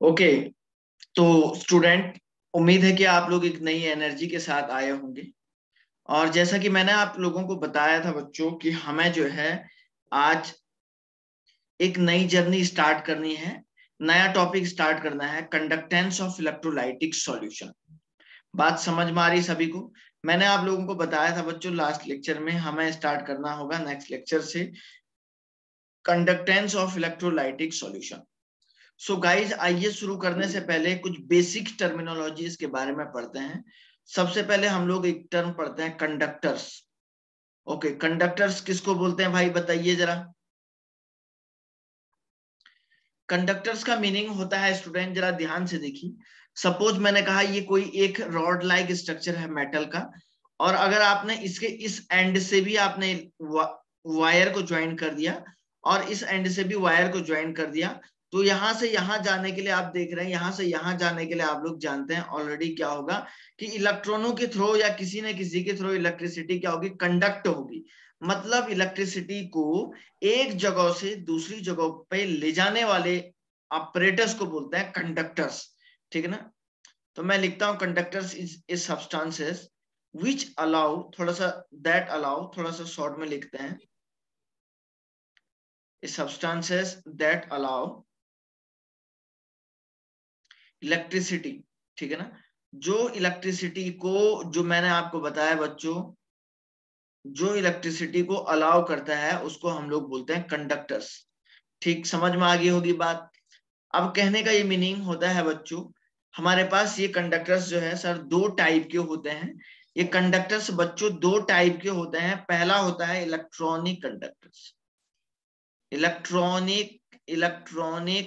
Okay. तो student, उम्मीद है कि आप लोग एक नई एनर्जी के साथ आए होंगे। और जैसा कि मैंने आप लोगों को बताया था बच्चों कि हमें जो है आज एक नई जर्नी स्टार्ट करनी है, नया टॉपिक स्टार्ट करना है, कंडक्टेंस ऑफ इलेक्ट्रोलाइटिक सॉल्यूशन। बात समझ में आ रही सभी को? मैंने आप लोगों को बताया था बच्चों लास्ट लेक्चर में हमें स्टार्ट करना होगा नेक्स्ट लेक्चर से conductance of electrolytic solution. So guys, आइए शुरू करने से पहले कुछ बेसिक टर्मिनोलॉजीज के बारे में पढ़ते हैं। सबसे पहले हम लोग एक टर्म पढ़ते हैं, कंडक्टर्स। ओके, कंडक्टर्स किसको बोलते हैं भाई, बताइए जरा। कंडक्टर्स का मीनिंग होता है स्टूडेंट, जरा ध्यान से देखिए। सपोज मैंने कहा ये कोई एक रॉड लाइक स्ट्रक्चर है मेटल का, और अगर आपने इसके इस एंड से भी आपने वायर को ज्वाइन कर दिया और इस एंड से भी वायर को ज्वाइन कर दिया, तो यहां से यहां जाने के लिए आप देख रहे हैं, यहां से यहां जाने के लिए आप लोग जानते हैं ऑलरेडी क्या होगा कि इलेक्ट्रॉनों के थ्रू या किसी न किसी के थ्रू इलेक्ट्रिसिटी क्या होगी, कंडक्ट होगी। मतलब इलेक्ट्रिसिटी को एक जगह से दूसरी जगह पे ले जाने वाले ऑपरेटर्स को बोलते हैं कंडक्टर्स। ठीक है ना? तो मैं लिखता हूं conductors is substances which allow, थोड़ा सा दैट अलाउ, थोड़ा सा शॉर्ट में लिखते हैं, सब्सटेंसेस दैट अलाउ इलेक्ट्रिसिटी। ठीक है ना? जो इलेक्ट्रिसिटी को, जो मैंने आपको बताया बच्चों, जो इलेक्ट्रिसिटी को अलाउ करता है उसको हम लोग बोलते हैं कंडक्टर्स। ठीक, समझ में आ गई होगी बात। अब कहने का ये मीनिंग होता है बच्चों, हमारे पास ये कंडक्टर्स जो है सर दो टाइप के होते हैं। ये कंडक्टर्स बच्चों दो टाइप के होते हैं। पहला होता है इलेक्ट्रॉनिक कंडक्टर्स, इलेक्ट्रॉनिक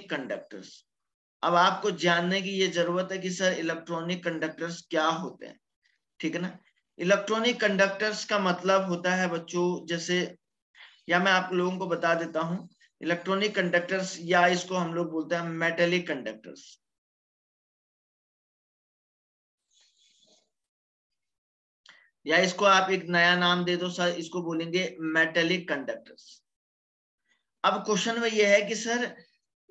कंडक्टर्स। अब आपको जानने की ये जरूरत है कि सर इलेक्ट्रॉनिक कंडक्टर्स क्या होते हैं। ठीक है ना? इलेक्ट्रॉनिक कंडक्टर्स का मतलब होता है बच्चों, जैसे, या मैं आप लोगों को बता देता हूं, इलेक्ट्रॉनिक कंडक्टर्स या इसको हम लोग बोलते हैं मेटेलिक कंडक्टर्स, या इसको आप एक नया नाम दे दो सर, इसको बोलेंगे मेटेलिक कंडक्टर्स। अब क्वेश्चन में यह है कि सर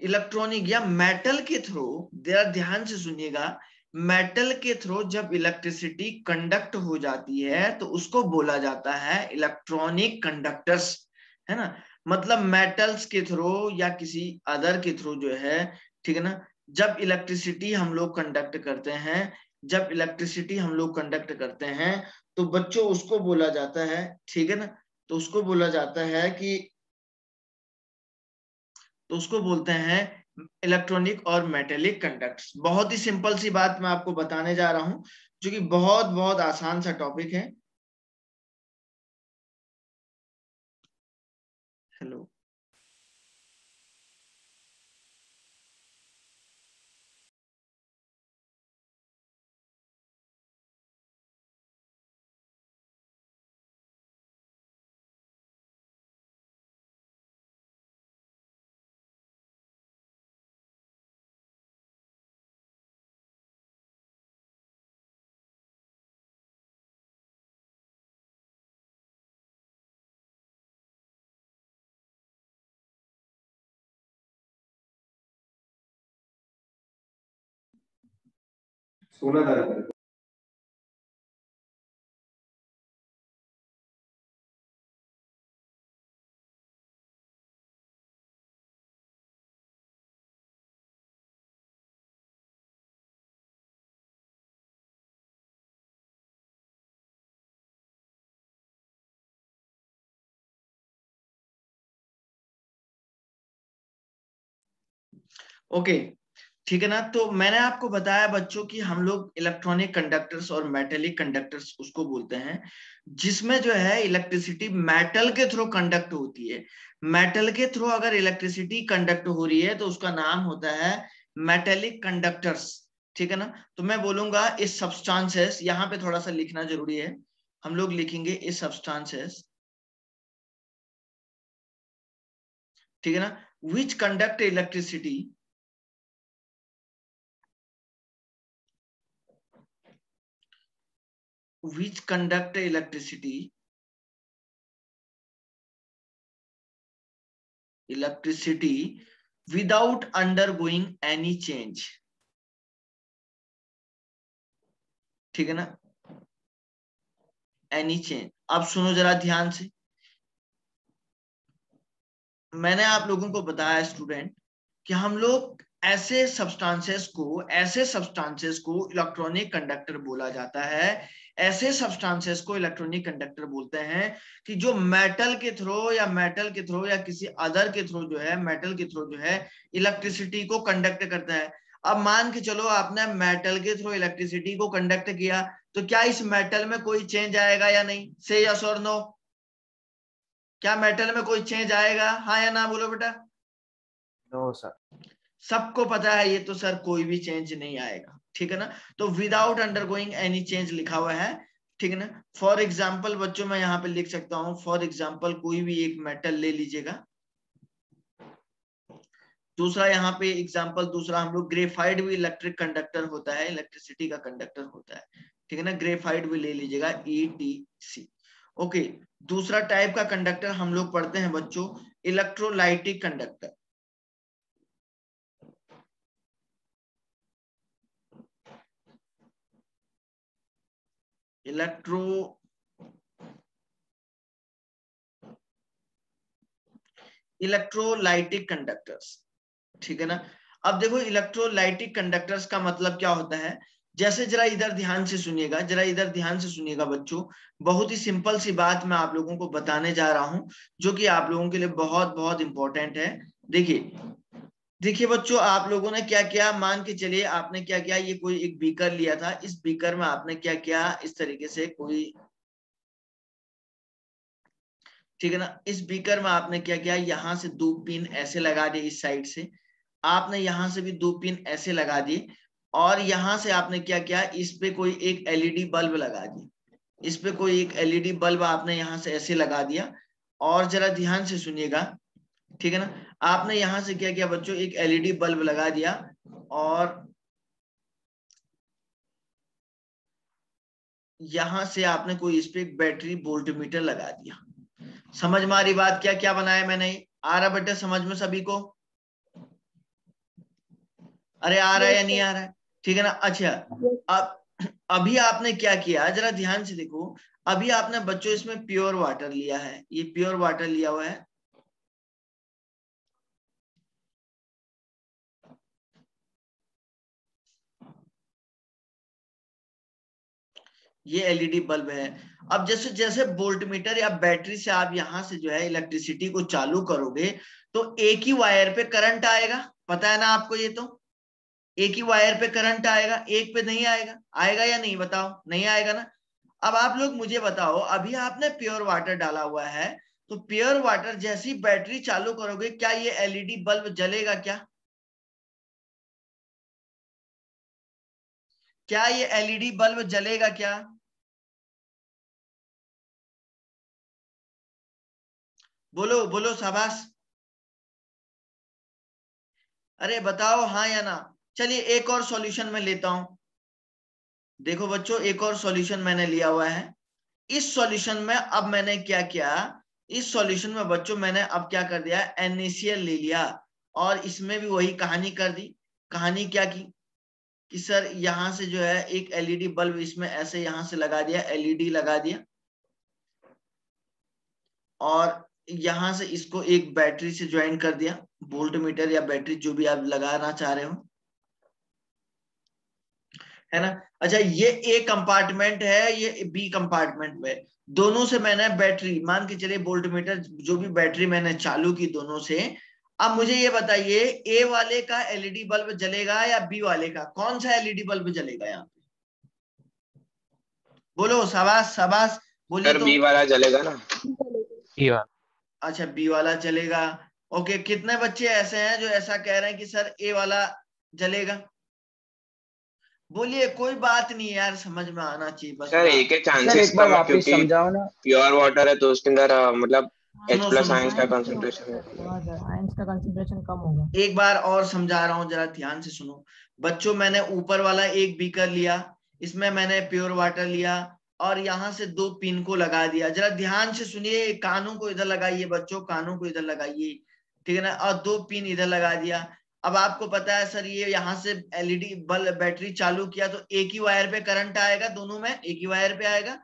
इलेक्ट्रॉनिक या मेटल के थ्रू, जरा ध्यान से सुनिएगा, मेटल के थ्रू जब इलेक्ट्रिसिटी कंडक्ट हो जाती है तो उसको बोला जाता है इलेक्ट्रॉनिक कंडक्टर्स। है ना? मतलब मेटल्स के थ्रू या किसी अदर के थ्रू जो है, ठीक है ना, जब इलेक्ट्रिसिटी हम लोग कंडक्ट करते हैं, जब इलेक्ट्रिसिटी हम लोग कंडक्ट करते हैं तो बच्चों उसको बोला जाता है, ठीक है ना, तो उसको बोला जाता है कि, तो उसको बोलते हैं इलेक्ट्रॉनिक और मेटेलिक कंडक्टर्स। बहुत ही सिंपल सी बात मैं आपको बताने जा रहा हूं, जो कि बहुत बहुत आसान सा टॉपिक है। हेलो। सोलह तारीख। ओके, ठीक है ना? तो मैंने आपको बताया बच्चों कि हम लोग इलेक्ट्रॉनिक कंडक्टर्स और मेटेलिक कंडक्टर्स उसको बोलते हैं जिसमें जो है इलेक्ट्रिसिटी मेटल के थ्रू कंडक्ट होती है। मेटल के थ्रू अगर इलेक्ट्रिसिटी कंडक्ट हो रही है तो उसका नाम होता है मेटेलिक कंडक्टर्स। ठीक है ना? तो मैं बोलूंगा इस सब्सटेंसेस, यहाँ पे थोड़ा सा लिखना जरूरी है, हम लोग लिखेंगे इस सब्सटेंसेस, ठीक है ना, विच conduct electricity, which conduct electricity without undergoing any change. ठीक है ना, एनी चेंज। अब सुनो जरा ध्यान से, मैंने आप लोगों को बताया स्टूडेंट कि हम लोग ऐसे सब्सटेंसेस को इलेक्ट्रॉनिक कंडक्टर बोला जाता है। ऐसे सब्सटेंसेस को इलेक्ट्रॉनिक कंडक्टर बोलते हैं कि जो मेटल के थ्रू या किसी अदर के थ्रू जो है, मेटल के थ्रू जो है इलेक्ट्रिसिटी को कंडक्ट करता है। अब मान के चलो आपने मेटल के थ्रू इलेक्ट्रिसिटी को कंडक्ट किया, तो क्या इस मेटल में कोई चेंज आएगा या नहीं? से यस और नो, क्या मेटल में कोई चेंज आएगा? हाँ या ना बोलो बेटा। No sir. सबको पता है ये तो सर, कोई भी चेंज नहीं आएगा। ठीक है ना, तो विदाउट अंडरगोइंग एनी चेंज लिखा हुआ है। ठीक है ना, फॉर एग्जाम्पल बच्चों मैं यहाँ पे लिख सकता हूँ, फॉर एग्जाम्पल कोई भी एक मेटल ले लीजिएगा। दूसरा यहाँ पे एग्जाम्पल दूसरा, हम लोग ग्रेफाइट भी इलेक्ट्रिक कंडक्टर होता है, इलेक्ट्रिसिटी का कंडक्टर होता है। ठीक है ना, ग्रेफाइट भी ले लीजिएगा, ETC। ओके, दूसरा टाइप का कंडक्टर हम लोग पढ़ते हैं बच्चों, इलेक्ट्रोलाइटिक कंडक्टर। Electrolytic conductors. ठीक है ना, अब देखो इलेक्ट्रोलाइटिक कंडक्टर्स का मतलब क्या होता है। जैसे जरा इधर ध्यान से सुनिएगा, जरा इधर ध्यान से सुनिएगा बच्चों, बहुत ही सिंपल सी बात मैं आप लोगों को बताने जा रहा हूं, जो कि आप लोगों के लिए बहुत बहुत इंपॉर्टेंट है। देखिए देखिए बच्चों, आप लोगों ने क्या किया, मान के चलिए आपने क्या किया, ये कोई एक बीकर लिया था, इस बीकर में आपने क्या किया, इस तरीके से कोई, ठीक है ना, इस बीकर में आपने क्या किया, यहां से 2 पिन ऐसे लगा दिए, इस साइड से आपने यहां से भी 2 पिन ऐसे लगा दिए, और यहां से आपने क्या किया, इस पे कोई एक LED बल्ब लगा दिया, इस पे कोई एक LED बल्ब आपने यहां से ऐसे लगा दिया। और जरा ध्यान से सुनिएगा, ठीक है ना, आपने यहां से क्या किया बच्चों, एक LED बल्ब लगा दिया, और यहां से आपने कोई इस पे एक बैटरी वोल्टमीटर लगा दिया। समझ में आ रही बात, क्या क्या बनाया मैंने? आ रहा बेटा समझ में सभी को? अरे आ रहा है या नहीं आ रहा है? ठीक है ना, अच्छा। अब अभी आपने क्या किया, जरा ध्यान से देखो, अभी आपने बच्चों इसमें प्योर वाटर लिया है, ये प्योर वाटर लिया हुआ है, ये LED बल्ब है। अब जैसे जैसे वोल्टमीटर या बैटरी से आप यहां से जो है इलेक्ट्रिसिटी को चालू करोगे, तो एक ही वायर पे करंट आएगा, पता है ना आपको ये तो, एक ही वायर पे करंट आएगा, एक पे नहीं आएगा। आएगा या नहीं बताओ? नहीं आएगा ना। अब आप लोग मुझे बताओ, अभी आपने प्योर वाटर डाला हुआ है, तो प्योर वाटर जैसी बैटरी चालू करोगे, क्या ये LED बल्ब जलेगा? क्या ये LED बल्ब जलेगा क्या? बोलो बोलो शाबाश, अरे बताओ हाँ या ना। चलिए एक और सॉल्यूशन में लेता हूं, देखो बच्चों एक और सॉल्यूशन मैंने लिया हुआ है। इस सॉल्यूशन में अब मैंने क्या किया, इस सॉल्यूशन में बच्चों मैंने अब क्या कर दिया, NaCl ले लिया, और इसमें भी वही कहानी कर दी। कहानी क्या की कि सर यहां से जो है एक LED बल्ब इसमें ऐसे यहां से लगा दिया, LED लगा दिया, और यहां से इसको एक बैटरी से ज्वाइन कर दिया, वोल्टमीटर या बैटरी जो भी आप लगाना चाह रहे हो, है ना। अच्छा ये A कंपार्टमेंट है, ये B कंपार्टमेंट में, दोनों से मैंने बैटरी, मान के चलिए वोल्टमीटर जो भी बैटरी मैंने चालू की दोनों से। अब मुझे ये बताइए, A वाले का LED बल्ब जलेगा या B वाले का? कौन सा LED बल्ब जलेगा यहाँ पे? बोलो शाबाश शाबाश, बोलिए सर तो। बी वाला जलेगा ना। ई वाला। अच्छा B वाला चलेगा। ओके, कितने बच्चे ऐसे हैं जो ऐसा कह रहे हैं कि सर A वाला जलेगा? बोलिए, कोई बात नहीं यार, समझ में आना चाहिए बस सर बात। एक है सर चांसेस एक बार कम है वापस क्योंकि समझाओ ना। प्योर वाटर है तो उसके अंदर मतलब H सुनो प्लस सुनो, आयंस का आयंस नहीं होगा कंसंट्रेशन है। सर, थोड़ा सा आयंस का कंसंट्रेशन कम होगा। एक बार और समझा रहा हूं, जरा ध्यान से सुनो बच्चों। मैंने ऊपर वाला एक बीकर लिया, इसमें मैंने प्योर वाटर लिया, और यहां से 2 पिन को लगा दिया। जरा ध्यान से सुनिए, कानों को इधर लगाइए बच्चों, कानों को इधर लगाइए। ठीक है ना, और 2 पिन इधर लगा दिया। अब आपको पता है सर ये यहाँ से एलईडी बल्ब बैटरी चालू किया तो एक ही वायर पे करंट आएगा, दोनों में एक ही वायर पे आएगा।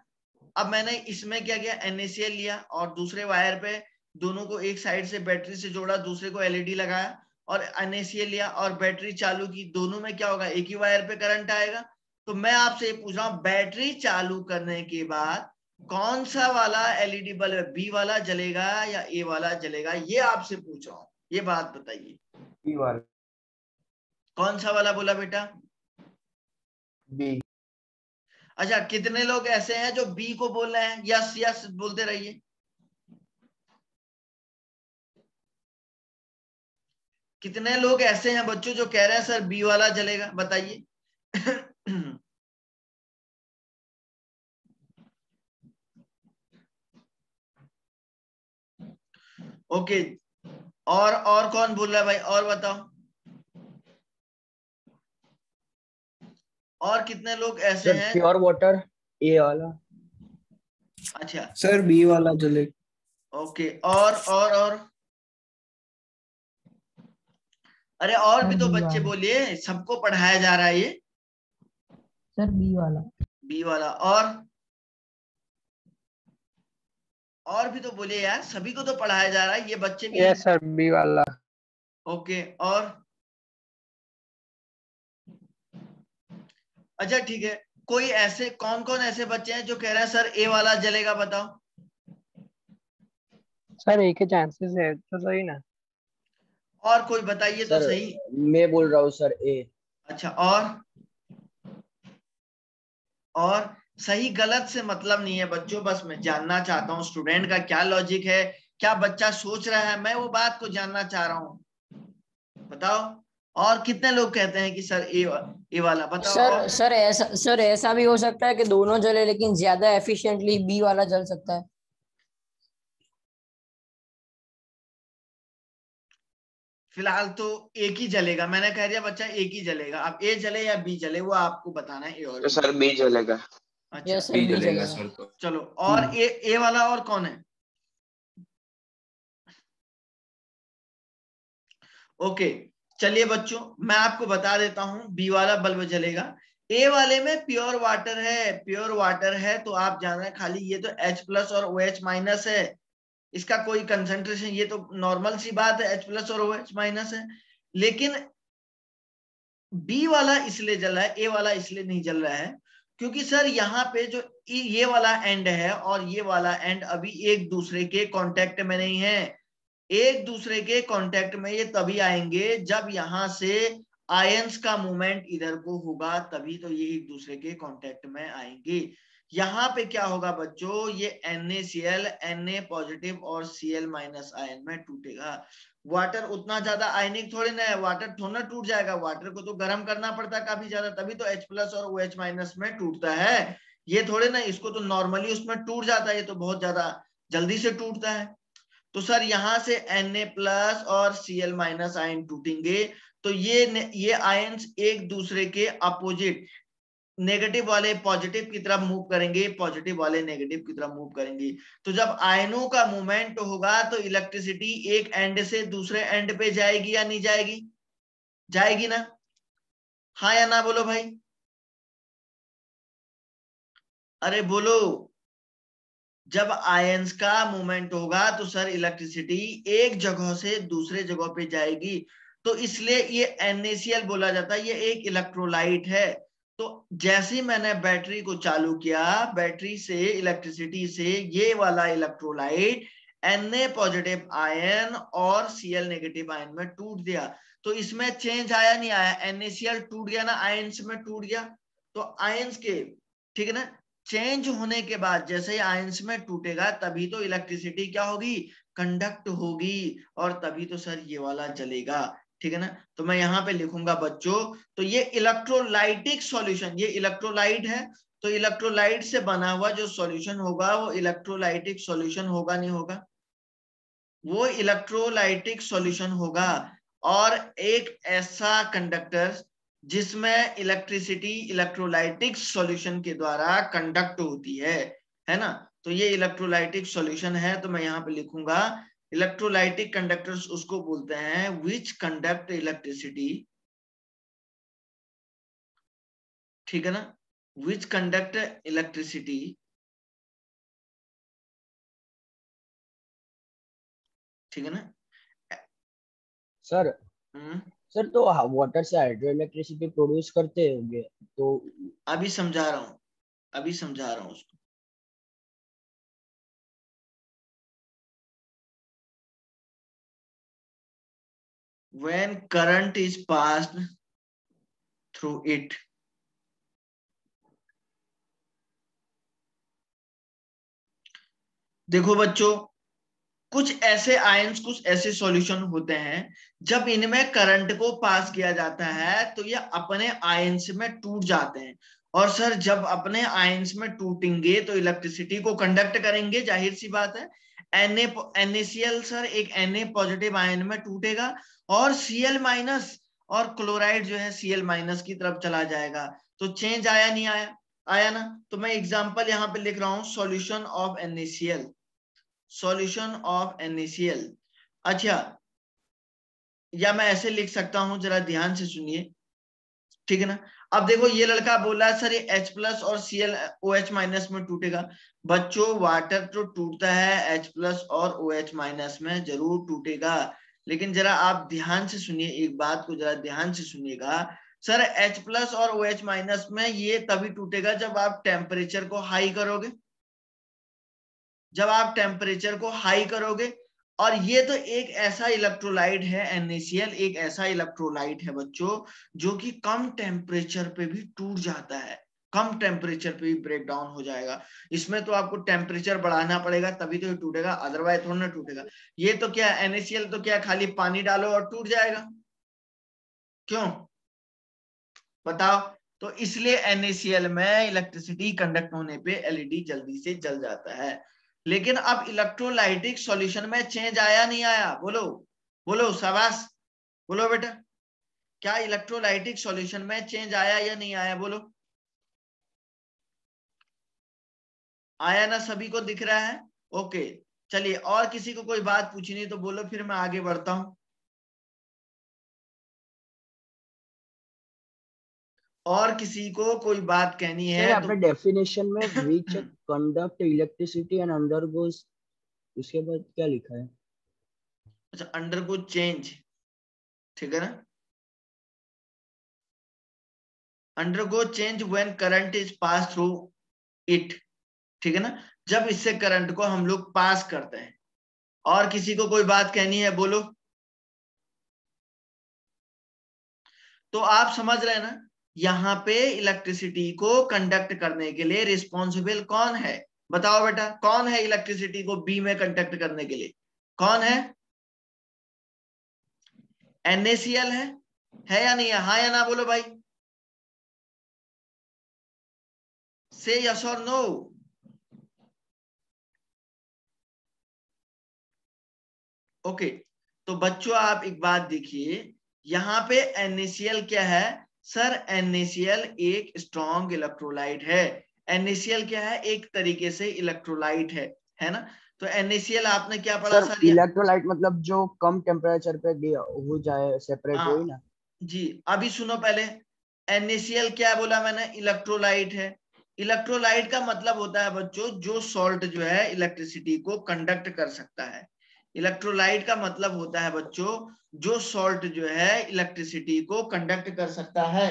अब मैंने इसमें क्या किया, NaCl लिया और दूसरे वायर पे दोनों को एक साइड से बैटरी से जोड़ा, दूसरे को एलईडी लगाया और NaCl लिया और बैटरी चालू की, दोनों में क्या होगा, एक ही वायर पे करंट आएगा। तो मैं आपसे ये पूछ रहा हूँ बैटरी चालू करने के बाद कौन सा वाला एलईडी बल्ब, बी वाला जलेगा या ए वाला जलेगा, ये आपसे पूछ रहा हूँ, ये बात बताइए। बी वाला। कौन सा वाला बोला बेटा? बी। अच्छा, कितने लोग ऐसे हैं जो बी को बोल रहे हैं? यस यस बोलते रहिए। कितने लोग ऐसे हैं बच्चों जो कह रहे हैं सर बी वाला जलेगा, बताइए। ओके, और कौन बोल रहा है भाई, और बताओ, और कितने लोग ऐसे हैं? प्योर वाटर ए वाला। अच्छा सर बी वाला जले। ओके, और अरे और भी सर तो बी बच्चे वाला। बोलिए, सबको पढ़ाया जा रहा है ये। सर बी वाला। बी वाला, और भी तो बोलिए यार, सभी को तो पढ़ाया जा रहा है, ये बच्चे भी हैं। यस सर बी वाला। ओके, और अच्छा ठीक है, कोई ऐसे कौन कौन ऐसे बच्चे हैं जो कह रहे हैं सर ए वाला जलेगा, बताओ। सर एक ही चांसेस है तो सही ना। और कोई बताइए तो सर सही। मैं बोल रहा हूँ सर ए। अच्छा, और सही गलत से मतलब नहीं है बच्चों, बस मैं जानना चाहता हूँ स्टूडेंट का क्या लॉजिक है, क्या बच्चा सोच रहा है, मैं वो बात को जानना चाह रहा हूँ, बताओ। और कितने लोग कहते हैं कि सर ए वाला, बताओ। और सर ऐसा भी हो सकता है कि दोनों जले लेकिन ज्यादा एफिशिएंटली बी वाला जल सकता है। फिलहाल तो एक ही जलेगा, मैंने कह दिया बच्चा एक ही जलेगा, अब ए जले या बी जले वो आपको बताना है, ए और तो बी। सर बी जलेगा। अच्छा यस सर बी बी जलेगा जलेगा। सर तो। चलो, और ए वाला और कौन है? ओके, चलिए बच्चों मैं आपको बता देता हूं, बी वाला बल्ब जलेगा। ए वाले में प्योर वाटर है, प्योर वाटर है तो आप जान रहे हैं खाली ये तो H+ और OH- है, इसका कोई कंसंट्रेशन, ये तो नॉर्मल सी बात है, H+ और OH- है। लेकिन बी वाला इसलिए जल रहा है, ए वाला इसलिए नहीं जल रहा है, क्योंकि सर यहाँ पे जो ये वाला एंड है और ये वाला एंड अभी एक दूसरे के कांटेक्ट में नहीं है। एक दूसरे के कांटेक्ट में ये तभी आएंगे जब यहां से आयंस का मूवमेंट इधर को होगा, तभी तो ये एक दूसरे के कांटेक्ट में आएंगे। यहाँ पे क्या होगा बच्चों, ये NaCl Na पॉजिटिव और Cl- आयन में टूटेगा। वाटर उतना ज्यादा आयनिक थोड़ी ना है, वाटर थोड़ा ना टूट जाएगा, वाटर को तो गर्म करना पड़ता है काफी ज्यादा, तभी तो H+ और OH- में टूटता है। ये थोड़े ना, इसको तो नॉर्मली उसमें टूट जाता है, ये तो बहुत ज्यादा जल्दी से टूटता है। तो सर यहां से Na+ और Cl- आयन टूटेंगे, तो ये आयन्स एक दूसरे के अपोजिट, नेगेटिव वाले पॉजिटिव की तरफ मूव करेंगे, पॉजिटिव वाले नेगेटिव की तरफ मूव करेंगे। तो जब आयनों का मूवमेंट होगा तो इलेक्ट्रिसिटी एक एंड से दूसरे एंड पे जाएगी या नहीं जाएगी? जाएगी ना, हाँ या ना बोलो भाई, अरे बोलो। जब आयंस का मूवमेंट होगा तो सर इलेक्ट्रिसिटी एक जगह से दूसरे जगह पे जाएगी, तो इसलिए ये NaCl बोला जाता है, ये एक इलेक्ट्रोलाइट है। तो जैसे ही मैंने बैटरी को चालू किया, बैटरी से इलेक्ट्रिसिटी से ये वाला इलेक्ट्रोलाइट Na पॉजिटिव आयन और Cl नेगेटिव आयन में टूट दिया। तो इसमें चेंज आया नहीं आया, NaCl टूट गया ना, आयंस में टूट गया। तो आयंस के, ठीक है ना, चेंज होने के बाद जैसे ही आयंस में टूटेगा तभी तो इलेक्ट्रिसिटी क्या होगी, कंडक्ट होगी, और तभी तो सर ये वाला जलेगा, ठीक है ना। तो मैं यहाँ पे लिखूंगा बच्चों, तो ये इलेक्ट्रोलाइटिक सॉल्यूशन, ये इलेक्ट्रोलाइट है, तो इलेक्ट्रोलाइट से बना हुआ जो सॉल्यूशन होगा वो इलेक्ट्रोलाइटिक सॉल्यूशन होगा, नहीं होगा? वो इलेक्ट्रोलाइटिक सॉल्यूशन होगा। और एक ऐसा कंडक्टर जिसमें इलेक्ट्रिसिटी इलेक्ट्रोलाइटिक सॉल्यूशन के द्वारा कंडक्ट होती है ना, तो ये इलेक्ट्रोलाइटिक सॉल्यूशन है। तो मैं यहाँ पे लिखूंगा इलेक्ट्रोलाइटिक कंडक्टर्स उसको बोलते हैं विच कंडक्ट इलेक्ट्रिसिटी, ठीक है ना, विच कंडक्ट इलेक्ट्रिसिटी, ठीक है ना। सर सर तो वाटर से हाइड्रो इलेक्ट्रिसिटी प्रोड्यूस करते होंगे तो अभी समझा रहा हूं, अभी समझा रहा हूं उसको। when current is passed through it, देखो बच्चों, कुछ ऐसे आयंस, कुछ ऐसे सॉल्यूशन होते हैं जब इनमें करंट को पास किया जाता है तो ये अपने आयंस में टूट जाते हैं। और सर जब अपने आयंस में टूटेंगे तो इलेक्ट्रिसिटी को कंडक्ट करेंगे, जाहिर सी बात है। NaCl सर एक Na पॉजिटिव आयन में टूटेगा और Cl माइनस और क्लोराइड जो है Cl माइनस की तरफ चला जाएगा। तो चेंज आया नहीं आया? आया ना। तो मैं एग्जांपल यहाँ पे लिख रहा हूं, solution of NaCl, solution of NaCl। अच्छा, या मैं ऐसे लिख सकता हूं, जरा ध्यान से सुनिए, ठीक है ना। अब देखो ये लड़का बोला है सर ये H+ और ClOH माइनस में टूटेगा। बच्चों वाटर तो टूटता है H+ और OH माइनस में, जरूर टूटेगा, लेकिन जरा आप ध्यान से सुनिए, एक बात को जरा ध्यान से सुनिएगा। सर H+ और OH माइनस में ये तभी टूटेगा जब आप टेम्परेचर को हाई करोगे, जब आप टेम्परेचर को हाई करोगे। और ये तो एक ऐसा इलेक्ट्रोलाइट है, NaCl एक ऐसा इलेक्ट्रोलाइट है बच्चों जो कि कम टेम्परेचर पे भी टूट जाता है, कम टेम्परेचर पे भी ब्रेक डाउन हो जाएगा। इसमें तो आपको टेम्परेचर बढ़ाना पड़ेगा तभी तो ये टूटेगा, अदरवाइज थोड़ा ना टूटेगा। ये तो क्या NaCl तो क्या खाली पानी डालो और टूट जाएगा, क्यों बताओ। तो इसलिए NaCl में इलेक्ट्रिसिटी कंडक्ट होने पे LED जल्दी से जल जाता है। लेकिन अब इलेक्ट्रोलाइटिक सॉल्यूशन में चेंज आया नहीं आया? बोलो बोलो, शाबाश, बोलो बेटा, क्या इलेक्ट्रोलाइटिक सॉल्यूशन में चेंज आया या नहीं आया? बोलो, आया ना? सभी को दिख रहा है? ओके, चलिए, और किसी को कोई बात पूछनी तो बोलो, फिर मैं आगे बढ़ता हूं। और किसी को कोई बात कहनी है यहाँ तो पे डेफिनेशन में विच कंडक्ट इलेक्ट्रिसिटी एंड अंडरगोस, उसके बाद क्या लिखा है? अच्छा, अंडरगो चेंज, ठीक है ना, undergo change when current is pass through it, ठीक है ना, जब इससे करंट को हम लोग पास करते हैं। और किसी को कोई बात कहनी है? बोलो। तो आप समझ रहे हैं ना, यहाँ पे इलेक्ट्रिसिटी को कंडक्ट करने के लिए रिस्पॉन्सिबल कौन है? बताओ बेटा, कौन है इलेक्ट्रिसिटी को बी में कंडक्ट करने के लिए? कौन है? NaCl है या नहीं है? हाँ या ना बोलो भाई, से यस और नो। ओके, तो बच्चों आप एक बात देखिए, यहाँ पे NaCl क्या है? सर NaCl एक स्ट्रॉन्ग इलेक्ट्रोलाइट है। NaCl क्या है? एक तरीके से इलेक्ट्रोलाइट है ना। तो NaCl आपने क्या पढ़ा सर? इलेक्ट्रोलाइट मतलब जो कम टेम्परेचर पे हो जाए, सेपरेट हो ही ना। जी, अभी सुनो पहले, NaCl क्या बोला मैंने? इलेक्ट्रोलाइट है। इलेक्ट्रोलाइट का मतलब होता है बच्चों जो सॉल्ट जो है इलेक्ट्रिसिटी को कंडक्ट कर सकता है। इलेक्ट्रोलाइट का मतलब होता है बच्चों जो सॉल्ट जो है इलेक्ट्रिसिटी को कंडक्ट कर सकता है।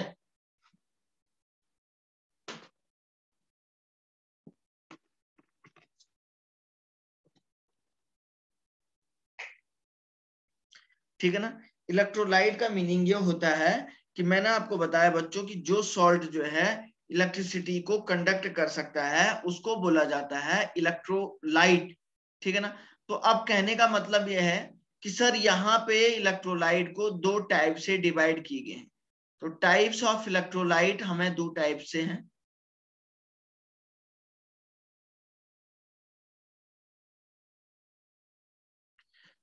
ठीक है ना। इलेक्ट्रोलाइट का मीनिंग ये होता है कि मैंने आपको बताया बच्चों कि जो सॉल्ट जो है इलेक्ट्रिसिटी को कंडक्ट कर सकता है उसको बोला जाता है इलेक्ट्रोलाइट, ठीक है ना। तो अब कहने का मतलब यह है कि सर यहाँ पे इलेक्ट्रोलाइट को दो टाइप से डिवाइड किए गए हैं। तो टाइप्स ऑफ इलेक्ट्रोलाइट हमें दो टाइप से हैं।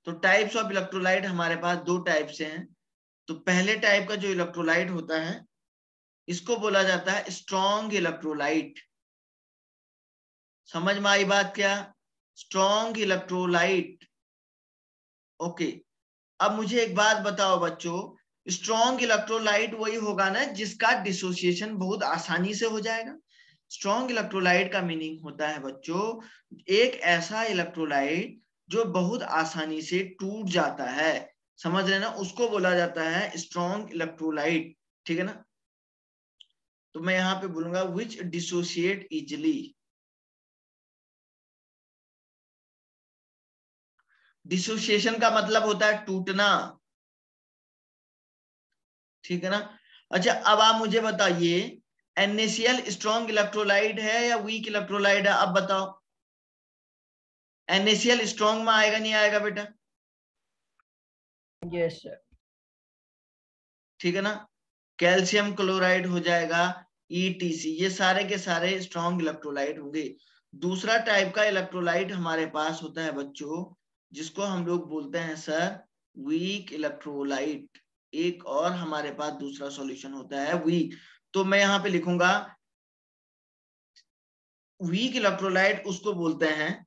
तो टाइप्स ऑफ इलेक्ट्रोलाइट हमारे पास दो टाइप से हैं। तो पहले टाइप का जो इलेक्ट्रोलाइट होता है इसको बोला जाता है स्ट्रॉन्ग इलेक्ट्रोलाइट। समझ में आई बात क्या? स्ट्रॉन्ग इलेक्ट्रोलाइट, ओके, अब मुझे एक बात बताओ बच्चों, स्ट्रॉन्ग इलेक्ट्रोलाइट वही होगा ना जिसका डिसोसिएशन बहुत आसानी से हो जाएगा। स्ट्रॉन्ग इलेक्ट्रोलाइट का मीनिंग होता है बच्चों एक ऐसा इलेक्ट्रोलाइट जो बहुत आसानी से टूट जाता है, समझ रहे ना, उसको बोला जाता है स्ट्रॉन्ग इलेक्ट्रोलाइट, ठीक है ना। तो मैं यहां पे बोलूंगा विच डिसोशिएट इजिली। डिसोसिएशन का मतलब होता है टूटना, ठीक है ना। अच्छा, अब आप मुझे बताइए NaCl स्ट्रॉन्ग इलेक्ट्रोलाइट है या वीक इलेक्ट्रोलाइट है, अब बताओ। NaCl स्ट्रॉन्ग में आएगा नहीं आएगा बेटा? Yes sir. ठीक है ना। कैल्शियम क्लोराइड हो जाएगा, ETC, ये सारे के सारे स्ट्रॉन्ग इलेक्ट्रोलाइट होंगे। दूसरा टाइप का इलेक्ट्रोलाइट हमारे पास होता है बच्चों जिसको हम लोग बोलते हैं सर वीक इलेक्ट्रोलाइट। एक और हमारे पास दूसरा सॉल्यूशन होता है वीक। तो मैं यहां पे लिखूंगा वीक इलेक्ट्रोलाइट उसको बोलते हैं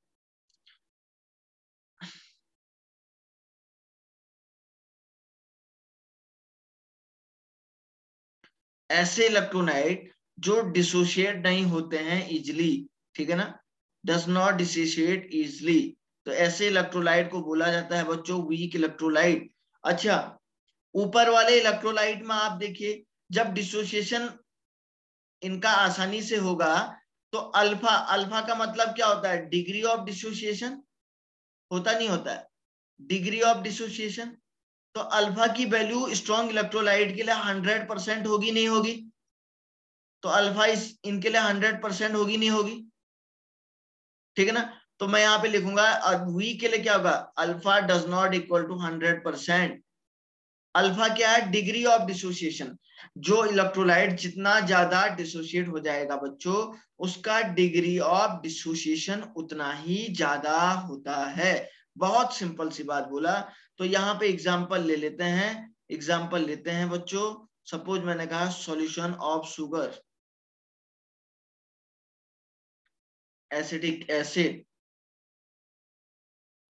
ऐसे इलेक्ट्रोलाइट जो डिसोशिएट नहीं होते हैं इजिली, ठीक है ना, डज नॉट डिसोशिएट इजिली। तो ऐसे इलेक्ट्रोलाइट को बोला जाता है बच्चों वीक इलेक्ट्रोलाइट। अच्छा, ऊपर वाले इलेक्ट्रोलाइट में आप देखिए जब डिसोसिएशन इनका आसानी से होगा तो अल्फा, अल्फा का मतलब क्या होता है? डिग्री ऑफ डिसोसिएशन होता नहीं होता है, डिग्री ऑफ डिसोसिएशन। तो अल्फा की वैल्यू स्ट्रॉन्ग इलेक्ट्रोलाइट के लिए 100% होगी नहीं होगी? तो अल्फा इनके लिए 100% होगी नहीं होगी? ठीक है ना। तो मैं यहां पे लिखूंगा वी के लिए क्या होगा, alpha does not equal to 100%। Alpha क्या है? Degree of dissociation. जो इलेक्ट्रोलाइट जितना ज्यादा डिसोसिएट हो जाएगा बच्चों उसका डिग्री ऑफ डिसोसिएशन उतना ही ज्यादा होता है। बहुत सिंपल सी बात बोला। तो यहाँ पे एग्जांपल ले लेते हैं, एग्जांपल लेते हैं बच्चों। सपोज मैंने कहा solution of sugar, acetic acid,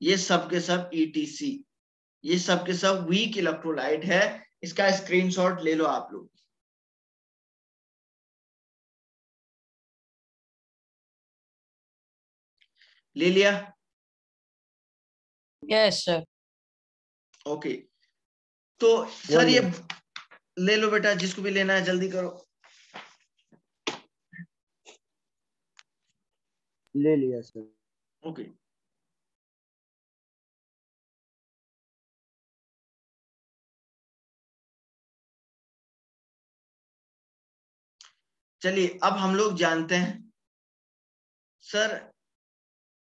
ये सब के सब ETC, ये सब के सब वीक इलेक्ट्रोलाइट है। इसका स्क्रीनशॉट ले लो आप लोग। ले लिया? Yes sir. ओके, तो सर ये ले लो बेटा, जिसको भी लेना है जल्दी करो। ले लिया सर। ओके, चलिए अब हम लोग जानते हैं सर,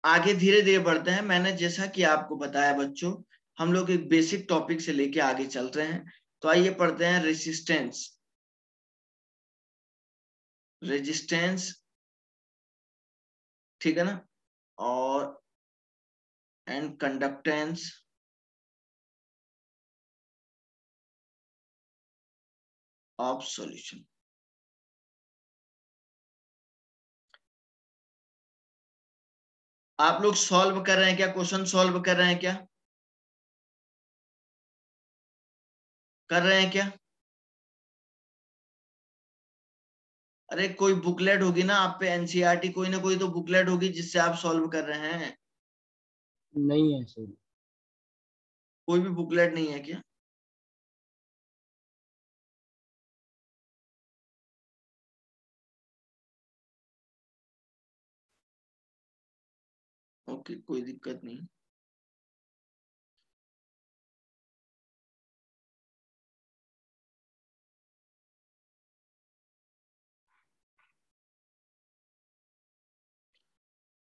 आगे धीरे धीरे बढ़ते हैं। मैंने जैसा कि आपको बताया बच्चों हम लोग एक बेसिक टॉपिक से लेके आगे चल रहे हैं। तो आइए पढ़ते हैं रेजिस्टेंस, रेजिस्टेंस, ठीक है ना, और एंड कंडक्टेंस ऑफ सॉल्यूशन। आप लोग सॉल्व कर रहे हैं क्या? क्वेश्चन सॉल्व कर रहे हैं क्या? कर रहे हैं क्या? अरे कोई बुकलेट होगी ना आप पे, NCERT, कोई ना कोई तो बुकलेट होगी जिससे आप सॉल्व कर रहे हैं। नहीं है सर। कोई भी बुकलेट नहीं है क्या? ओके, कोई दिक्कत नहीं।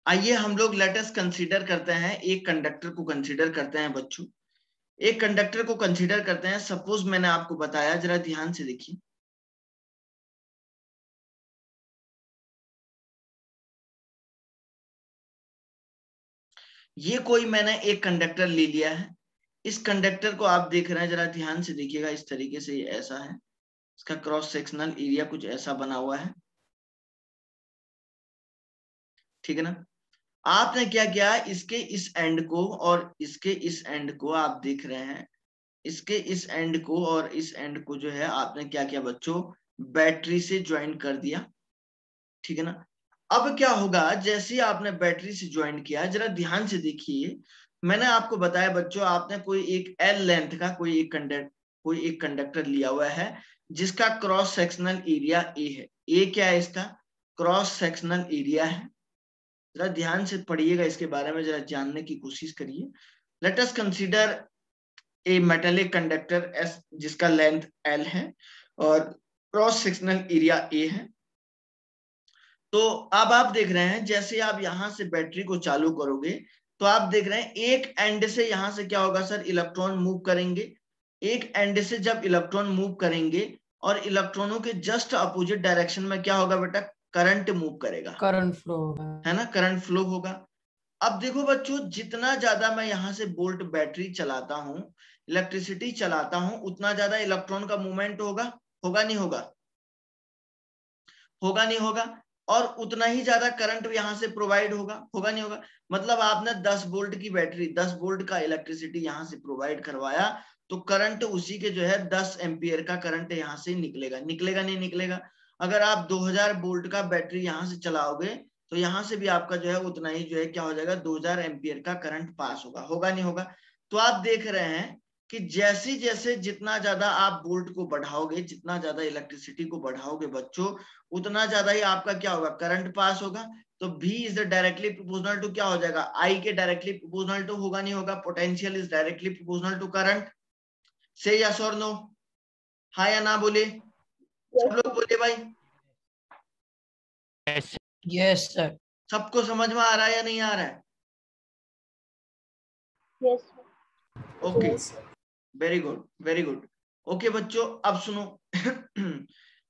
आइए हम लोग लेटेस्ट कंसीडर करते हैं, एक कंडक्टर को कंसीडर करते हैं बच्चों, एक कंडक्टर को कंसीडर करते हैं। सपोज मैंने आपको बताया, जरा ध्यान से देखिए, ये कोई मैंने एक कंडक्टर ले लिया है। इस कंडक्टर को आप देख रहे हैं, जरा ध्यान से देखिएगा, इस तरीके से ये ऐसा है, इसका क्रॉस सेक्शनल एरिया कुछ ऐसा बना हुआ है, ठीक है ना। आपने क्या किया, इसके इस एंड को और इसके इस एंड को आप देख रहे हैं, इसके इस एंड को और इस एंड को जो है आपने क्या किया बच्चों, बैटरी से ज्वाइन कर दिया, ठीक है ना। अब क्या होगा, जैसे ही आपने बैटरी से ज्वाइन किया, जरा ध्यान से देखिए, मैंने आपको बताया बच्चों, आपने कोई एक एल लेंथ का कोई एक कंडक्टर लिया हुआ है जिसका क्रॉस सेक्शनल एरिया ए है। ए क्या है, इसका क्रॉस सेक्शनल एरिया है। जरा ध्यान से पढ़िएगा, इसके बारे में जरा जानने की कोशिश करिए। Let us consider a metallic conductor S जिसका लेंथ एल है और क्रॉस सेक्शनल एरिया ए है। तो अब आप देख रहे हैं, जैसे आप यहां से बैटरी को चालू करोगे तो आप देख रहे हैं एक एंड से यहां से क्या होगा सर, इलेक्ट्रॉन मूव करेंगे। एक एंड से जब इलेक्ट्रॉन मूव करेंगे और इलेक्ट्रॉनों के जस्ट अपोजिट डायरेक्शन में क्या होगा बेटा, करंट मूव करेगा, करंट फ्लो है ना, करंट फ्लो होगा। अब देखो बच्चों, जितना ज्यादा मैं यहां से वोल्ट बैटरी चलाता हूं, इलेक्ट्रिसिटी चलाता हूं, उतना ज्यादा इलेक्ट्रॉन का मूवमेंट होगा, होगा नहीं होगा, होगा नहीं होगा, और उतना ही ज्यादा करंट यहां से प्रोवाइड होगा, होगा नहीं होगा। मतलब आपने 10 वोल्ट की बैटरी, 10 वोल्ट का इलेक्ट्रिसिटी यहां से प्रोवाइड करवाया, तो करंट उसी के जो है 10 एम्पियर का करंट यहां से निकलेगा, निकलेगा नहीं निकलेगा। अगर आप 2000 वोल्ट का बैटरी यहां से चलाओगे तो यहां से भी आपका जो है उतना ही जो है क्या हो जाएगा, 2000 एम्पियर का करंट पास होगा, होगा नहीं होगा। तो आप देख रहे हैं कि जैसे जैसे जितना ज्यादा आप वोल्ट को बढ़ाओगे, जितना ज्यादा इलेक्ट्रिसिटी को बढ़ाओगे बच्चों, उतना ज्यादा ही आपका क्या होगा, करंट पास होगा। तो V is directly proportional to क्या हो जाएगा, I के डायरेक्टली प्रोपोर्शनल टू, होगा नहीं होगा। Potential is directly proportional to current. से यस और नो, हाँ या ना बोले, सब लोग बोले भाई। Yes sir. सबको समझ में आ रहा है या नहीं आ रहा है? Yes okay, very good very good. Okay बच्चों, अब सुनो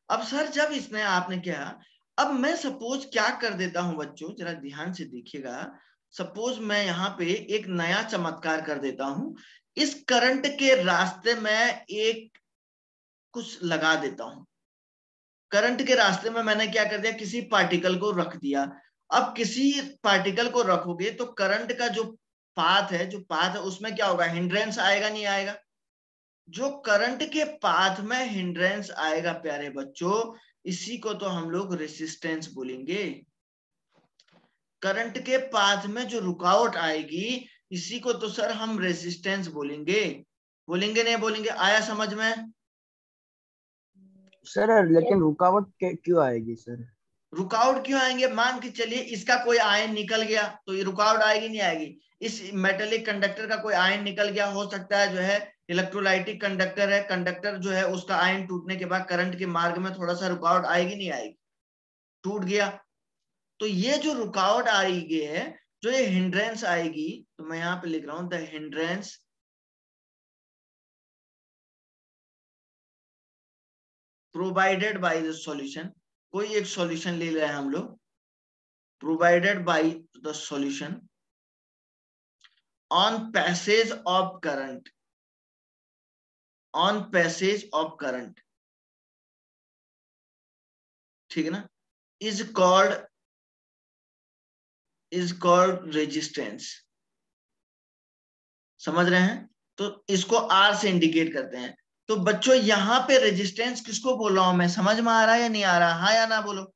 अब सर जब इसने आपने क्या, अब मैं सपोज क्या कर देता हूं बच्चों, जरा ध्यान से देखिएगा। सपोज मैं यहाँ पे एक नया चमत्कार कर देता हूं, इस करंट के रास्ते में एक कुछ लगा देता हूं। करंट के रास्ते में मैंने क्या कर दिया, किसी पार्टिकल को रख दिया। अब किसी पार्टिकल को रखोगे तो करंट का जो पाथ है, उसमें क्या होगा, हिंड्रेंस आएगा नहीं आएगा। जो करंट के पाथ में हिंड्रेंस आएगा प्यारे बच्चों, इसी को तो हम लोग रेसिस्टेंस बोलेंगे। करंट के पाथ में जो रुकावट आएगी, इसी को तो सर हम रेसिस्टेंस बोलेंगे, बोलेंगे नहीं बोलेंगे, आया समझ में? सर लेकिन रुकावट क्यों आएगी सर? रुकावट क्यों आएंगे, मान के चलिए इसका कोई आयन निकल गया तो ये रुकावट आएगी नहीं आएगी। इस मेटेलिक कंडक्टर का कोई आयन निकल गया, हो सकता है जो है इलेक्ट्रोलाइटिक कंडक्टर है, कंडक्टर जो है उसका आयन टूटने के बाद करंट के मार्ग में थोड़ा सा रुकावट आएगी नहीं आएगी, टूट गया। तो ये जो रुकावट आएगी है, जो ये हिंड्रेंस आएगी, तो मैं यहाँ पे लिख रहा हूं the hindrance provided by the solution. कोई एक सॉल्यूशन ले रहे हैं हम लोग, provided by the solution on passage of current, on passage of current, ठीक है ना, इज कॉल्ड रेजिस्टेंस। समझ रहे हैं? तो इसको R से इंडिकेट करते हैं। तो बच्चों यहाँ पे रेजिस्टेंस किसको बोल रहा हूं मैं, समझ में आ रहा है या नहीं आ रहा, हाँ या ना बोलो,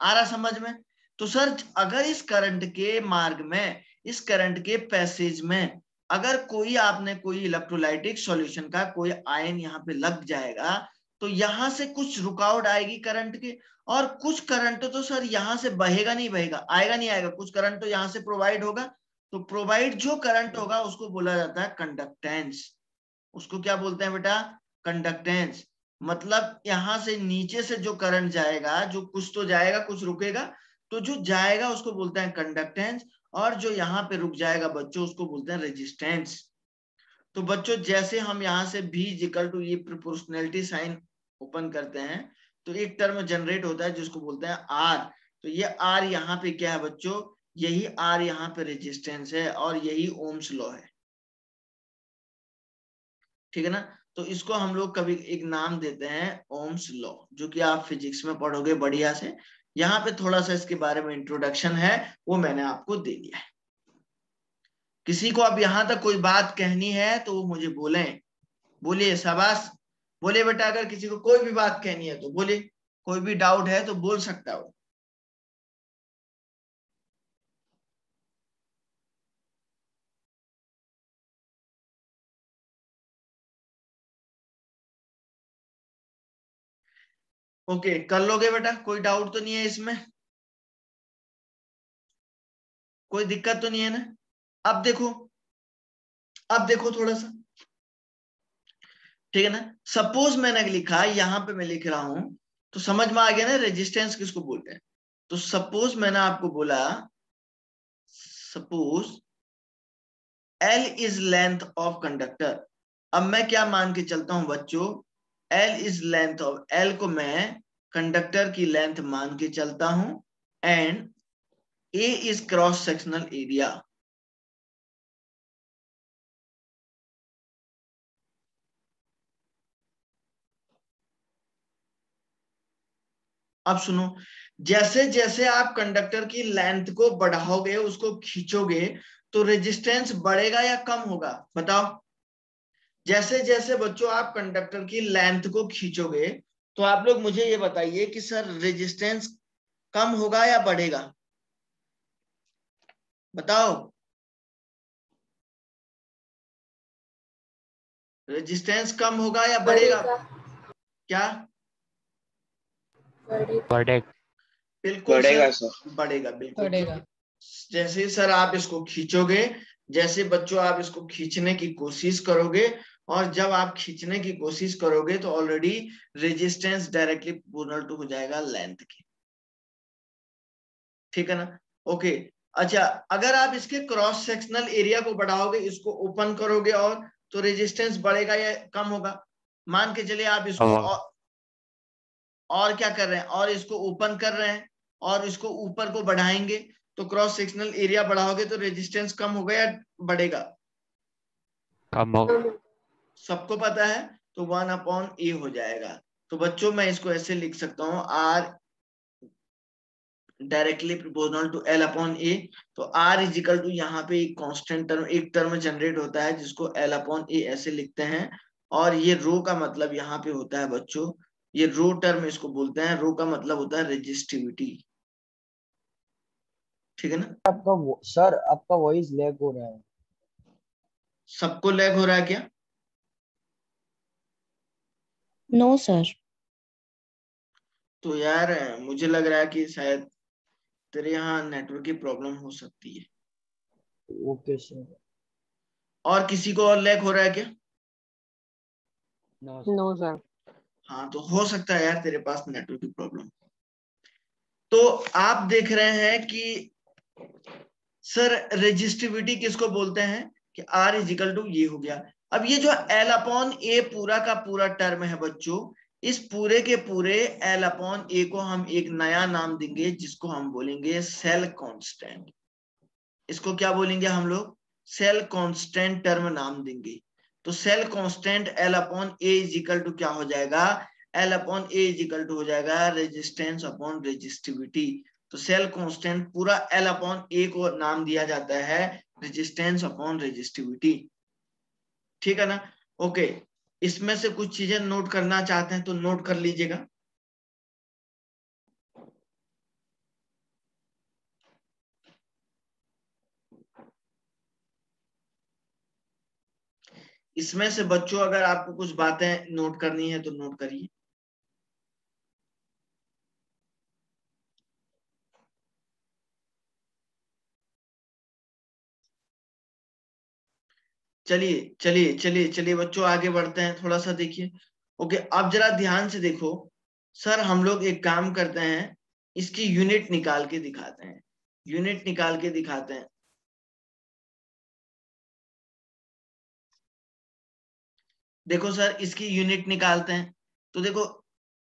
आ रहा समझ में? तो सर अगर इस करंट के मार्ग में, इस करंट के पैसेज में अगर कोई आपने कोई इलेक्ट्रोलाइटिक सॉल्यूशन का कोई आयन यहाँ पे लग जाएगा, तो यहां से कुछ रुकावट आएगी करंट के, और कुछ करंट तो सर यहां से बहेगा नहीं बहेगा, आएगा नहीं आएगा, कुछ करंट तो यहां से प्रोवाइड होगा। तो प्रोवाइड जो करंट होगा उसको बोला जाता है कंडक्टेंस। उसको क्या बोलते हैं बेटा, कंडक्टेंस। मतलब यहां से नीचे से जो करंट जाएगा, जो कुछ तो जाएगा कुछ रुकेगा, तो जो जाएगा उसको बोलते हैं कंडक्टेंस, और जो यहाँ पे रुक जाएगा बच्चों उसको बोलते हैं रेजिस्टेंस। तो बच्चों जैसे हम यहाँ से V इक्वल टू ये प्रोपोर्शनैलिटी साइन ओपन करते हैं, तो एक टर्म जनरेट होता है जिसको बोलते हैं R। तो ये R यहाँ पे क्या है बच्चों, यही R यहाँ पे रेजिस्टेंस है, और यही ओम्स लॉ है, ठीक है ना। तो इसको हम लोग कभी एक नाम देते हैं ओम्स लॉ, जो कि आप फिजिक्स में पढ़ोगे बढ़िया से, यहाँ पे थोड़ा सा इसके बारे में इंट्रोडक्शन है, वो मैंने आपको दे दिया है। किसी को अब यहाँ तक कोई बात कहनी है तो वो मुझे बोलें, बोलिए शाबाश, बोलिए बेटा। अगर किसी को कोई भी बात कहनी है तो बोलिए, कोई भी डाउट है तो बोल सकता है वो। ओके, कर लोगे बेटा, कोई डाउट तो नहीं है इसमें, कोई दिक्कत तो नहीं है ना। अब देखो, अब देखो थोड़ा सा, ठीक है ना। सपोज मैंने लिखा, यहां पे मैं लिख रहा हूं तो समझ में आ गया ना रेजिस्टेंस किसको बोलते हैं। तो सपोज मैंने आपको बोला, suppose L is length of conductor. अब मैं क्या मान के चलता हूं बच्चों, L is length of, L को मैं कंडक्टर की लेंथ मान के चलता हूं, and A is cross sectional area. अब सुनो, जैसे जैसे आप कंडक्टर की लेंथ को बढ़ाओगे, उसको खींचोगे, तो रेजिस्टेंस बढ़ेगा या कम होगा, बताओ। जैसे जैसे बच्चों आप कंडक्टर की लेंथ को खींचोगे, तो आप लोग मुझे ये बताइए कि सर रेजिस्टेंस कम होगा या बढ़ेगा, बताओ। रेजिस्टेंस कम होगा या बढ़ेगा, क्या? बढ़ेगा। बिल्कुल बढ़ेगा सर, सर। बढ़ेगा बिल्कुल। बढ़ेगा। जैसे ही सर आप इसको खींचोगे, जैसे बच्चों आप इसको खींचने की कोशिश करोगे, और जब आप खींचने की कोशिश करोगे तो already resistance directly proportional to हो जाएगा लेंथ के, ठीक है ना। ओके, अच्छा, अगर आप इसके क्रॉस सेक्शनल एरिया को बढ़ाओगे, इसको ओपन करोगे, तो रेजिस्टेंस बढ़ेगा या कम होगा। मान के चलिए आप इसको और क्या कर रहे हैं, और इसको ओपन कर रहे हैं और इसको ऊपर को बढ़ाएंगे, तो क्रॉस सेक्शनल एरिया बढ़ाओगे तो रेजिस्टेंस कम होगा या बढ़ेगा, कम हो। सबको पता है। तो 1/A हो जाएगा। तो बच्चों मैं इसको ऐसे लिख सकता हूं, R directly proportional to L/A। तो R इज इक्वल टू, यहाँ पे एक कांस्टेंट टर्म, एक टर्म जनरेट होता है जिसको L/A ऐसे लिखते हैं, और ये रो का मतलब यहाँ पे होता है बच्चों, ये रो टर्म इसको बोलते हैं, रो का मतलब होता है रेजिस्टिविटी, ठीक है ना। सर आपका वॉइस लैग हो रहा है। सबको लैग हो रहा है क्या? No sir. तो यार मुझे लग रहा है कि शायद तेरे यहाँ नेटवर्क की प्रॉब्लम हो सकती है। Okay sir. और किसी को और लैग हो रहा है क्या? No sir. हाँ, तो हो सकता है यार तेरे पास नेटवर्क की प्रॉब्लम। तो आप देख रहे हैं कि सर रेजिस्टिविटी किसको बोलते हैं, कि R इज इक्वल टू ये हो गया। अब ये जो L/A पूरा का पूरा टर्म है बच्चों, इस पूरे के पूरे L/A को हम एक नया नाम देंगे जिसको हम बोलेंगे सेल कांस्टेंट। इसको क्या बोलेंगे हम लोग, सेल कांस्टेंट टर्म नाम देंगे। तो cell constant L/A is equal to क्या हो जाएगा, L/A इज इक्वल टू हो जाएगा रेजिस्टेंस अपॉन रेजिस्टिविटी। तो सेल कांस्टेंट पूरा L/A को नाम दिया जाता है रेजिस्टेंस अपॉन रेजिस्टिविटी, ठीक है ना। ओके, इसमें से कुछ चीजें नोट करना चाहते हैं तो नोट कर लीजिएगा। इसमें से बच्चों अगर आपको कुछ बातें नोट करनी है तो नोट करिए। चलिए चलिए चलिए चलिए बच्चों, आगे बढ़ते हैं, थोड़ा सा देखिए। ओके, अब जरा ध्यान से देखो। सर हम लोग एक काम करते हैं, इसकी यूनिट निकाल के दिखाते हैं, यूनिट निकाल के दिखाते हैं। देखो सर, इसकी यूनिट निकालते हैं। तो देखो,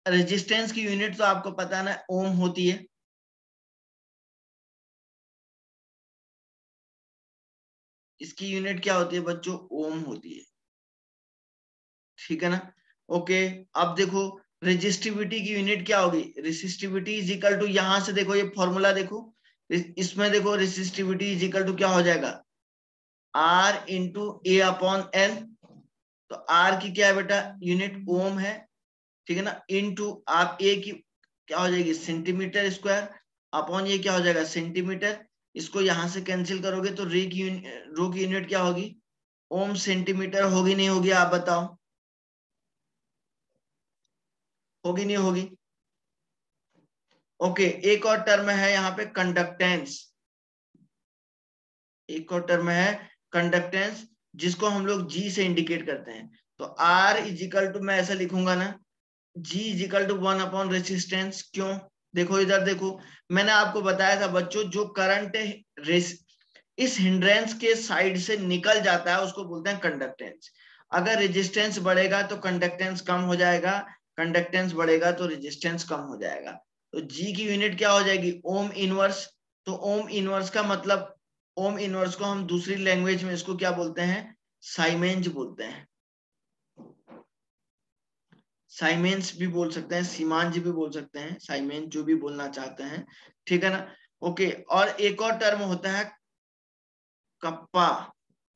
रेजिस्टेंस की यूनिट तो आपको पता है ना, ओम होती है। इसकी यूनिट क्या होती है बच्चों, ओम होती है, ठीक है ना। ओके, अब देखो रेजिस्टिविटी की यूनिट क्या होगी? रेसिस्टिविटी इज इक्वल टू, यहां से देखो ये फॉर्मूला देखो, इसमें देखो रेसिस्टिविटी इज इक्वल टू क्या हो जाएगा? R इंटू ए अपॉन एल। तो R की क्या है बेटा? यूनिट ओम है, ठीक है ना, इनटू आप ए की क्या हो जाएगी? सेंटीमीटर स्क्वायर, अपॉन ये क्या हो जाएगा? सेंटीमीटर। इसको यहां से कैंसिल करोगे तो रो की यूनिट क्या होगी? ओम सेंटीमीटर होगी नहीं होगी? आप बताओ, होगी नहीं होगी? ओके, एक और टर्म है यहाँ पे कंडक्टेंस, एक और टर्म है कंडक्टेंस, जिसको हम लोग जी से इंडिकेट करते हैं। तो R इजिकल टू, मैं ऐसा लिखूंगा ना, G is equal to 1 upon resistance. क्यों? देखो इधर देखो, मैंने आपको बताया था बच्चों, जो करंट इस हिंड्रेंस के साइड से निकल जाता है उसको बोलते हैं कंडक्टेंस। अगर रेजिस्टेंस बढ़ेगा तो कंडक्टेंस कम हो जाएगा, कंडक्टेंस बढ़ेगा तो रेजिस्टेंस कम हो जाएगा। तो जी की यूनिट क्या हो जाएगी? Ohm inverse. तो ओम इनवर्स का मतलब, ओम इनवर्स को हम दूसरी लैंग्वेज में इसको क्या बोलते हैं? साइमेंज बोलते हैं। साइमेंस भी बोल सकते हैं, सीमांज भी बोल सकते हैं, साइमेंज जो भी बोलना चाहते हैं, ठीक है ना। ओके, और एक और टर्म होता है कप्पा।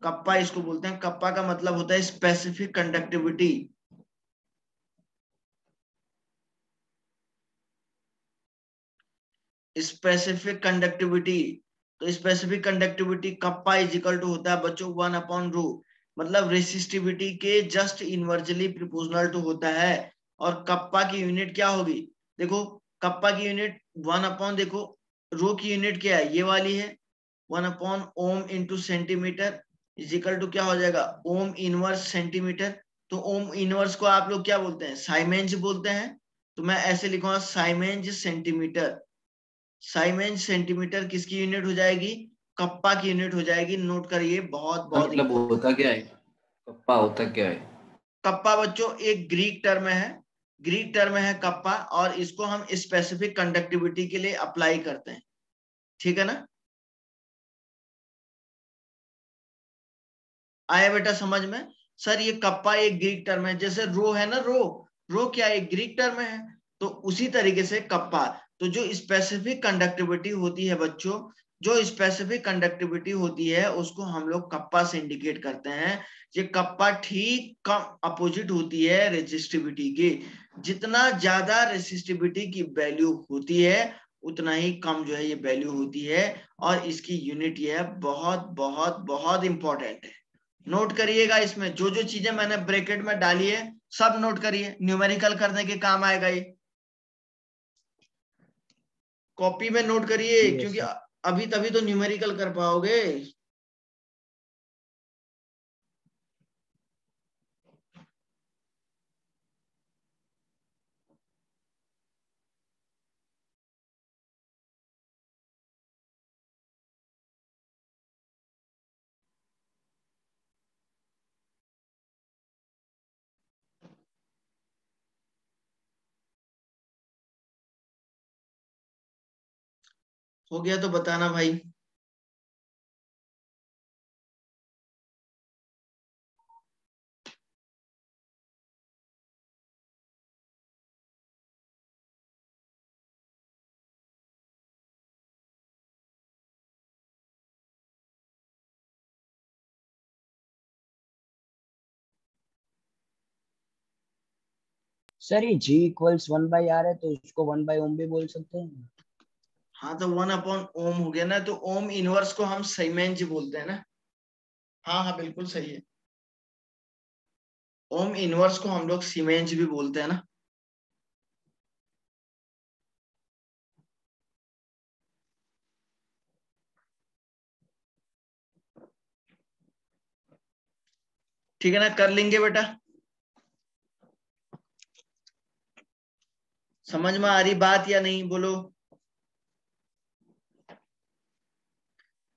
कप्पा इसको बोलते हैं, कप्पा का मतलब होता है स्पेसिफिक कंडक्टिविटी। स्पेसिफिक कंडक्टिविटी, तो specific conductivity kappa is equal to होता है बच्चों 1 अपॉन रो, मतलब रेसिस्टिविटी के जस्ट इनवर्सली प्रोपोर्शनल टू होता है। और कप्पा की यूनिट क्या होगी? देखो कप्पा की यूनिट 1 अपॉन, देखो रो की यूनिट क्या है? ये वाली है, 1 upon ohm into centimetre is equal to क्या हो जाएगा? Ohm inverse centimetre. तो ओम इनवर्स को आप लोग क्या बोलते हैं? साइमेंज बोलते हैं। तो मैं ऐसे लिखूंगा साइमेंज सेंटीमीटर। साइमेंज सेंटीमीटर किसकी यूनिट हो जाएगी? कप्पा की यूनिट हो जाएगी। नोट करिए, बहुत बहुत मतलब होता क्या है? कप्पा होता क्या है? कप्पा बच्चों एक ग्रीक टर्म है, ग्रीक टर्म है कप्पा, और इसको हम स्पेसिफिक कंडक्टिविटी के लिए अप्लाई करते हैं, ठीक है ना। आया बेटा समझ में? सर ये कप्पा एक ग्रीक टर्म है, जैसे रो है ना, रो क्या एक ग्रीक टर्म है, तो उसी तरीके से कप्पा। तो जो स्पेसिफिक कंडक्टिविटी होती है बच्चों, जो स्पेसिफिक कंडक्टिविटी होती है उसको हम लोग कप्पा से इंडिकेट करते हैं। ये कप्पा ठीक कम अपोजिट होती है रेजिस्टिविटी के। जितना ज्यादा रेजिस्टिविटी की वैल्यू होती है उतना ही कम जो है ये वैल्यू होती है, और इसकी यूनिट ये है, बहुत बहुत बहुत इंपॉर्टेंट है। नोट करिएगा, इसमें जो जो चीजें मैंने ब्रैकेट में डाली है सब नोट करिए, न्यूमेरिकल करने के काम आएगा ये। कॉपी में नोट करिए, Yes, क्योंकि sir. अभी तभी तो न्यूमेरिकल कर पाओगे। हो गया तो बताना भाई। सर ये G इक्वल्स 1/R है तो इसको 1/ओम भी बोल सकते हैं। हाँ, तो 1 अपॉन ओम हो गया ना, तो ओम इनवर्स को हम साइमेंज बोलते हैं ना। हाँ हाँ बिल्कुल सही है, ओम इनवर्स को हम लोग सीमेंज भी बोलते हैं ना। ठीक है ना, कर लेंगे बेटा। समझ में आ रही बात या नहीं, बोलो।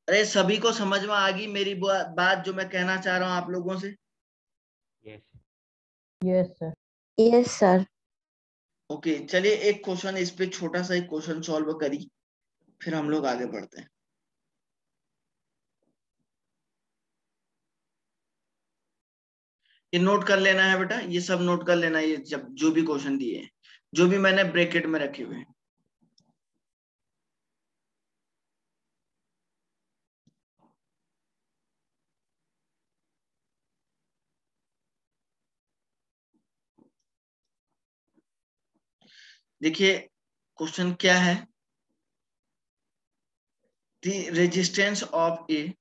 अरे सभी को समझ में आ गई मेरी बात जो मैं कहना चाह रहा हूं आप लोगों से? Yes. Yes sir. Yes sir. Okay, चलिए एक क्वेश्चन इस पे, छोटा सा एक क्वेश्चन सॉल्व करी, फिर हम लोग आगे बढ़ते हैं। ये नोट कर लेना है बेटा, ये सब नोट कर लेना है, ये जब जो भी क्वेश्चन दिए हैं। जो भी मैंने ब्रैकेट में रखे हुए हैं। देखिए क्वेश्चन क्या है, the resistance of A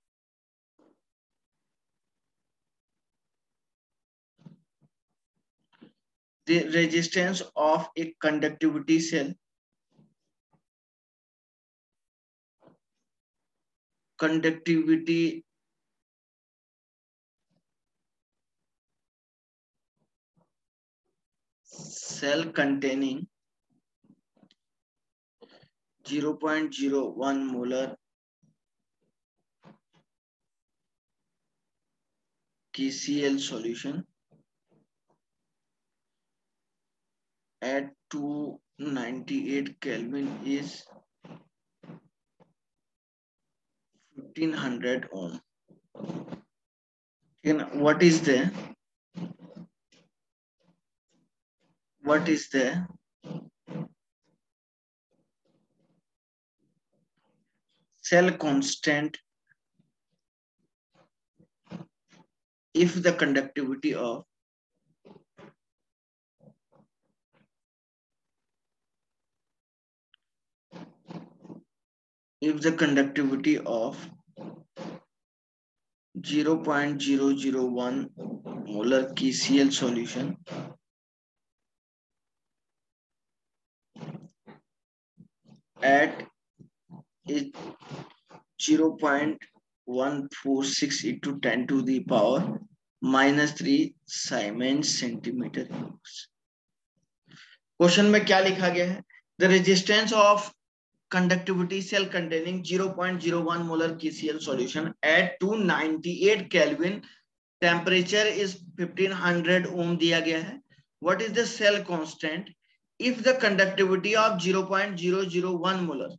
the resistance of a conductivity cell containing 0.01 molar KCl solution at 298 Kelvin is 1500 ohm. What is the cell constant if the conductivity of if the conductivity of 0.001 molar KCl solution at is 0.146 into 10 to the power -3 Siemens centimeter cubes. Question में क्या लिखा गया है? The resistance of conductivity cell containing 0.01 molar KCl solution at 298 Kelvin, temperature is 1500 ohm दिया गया है. What is the cell constant if the conductivity of 0.001 molar,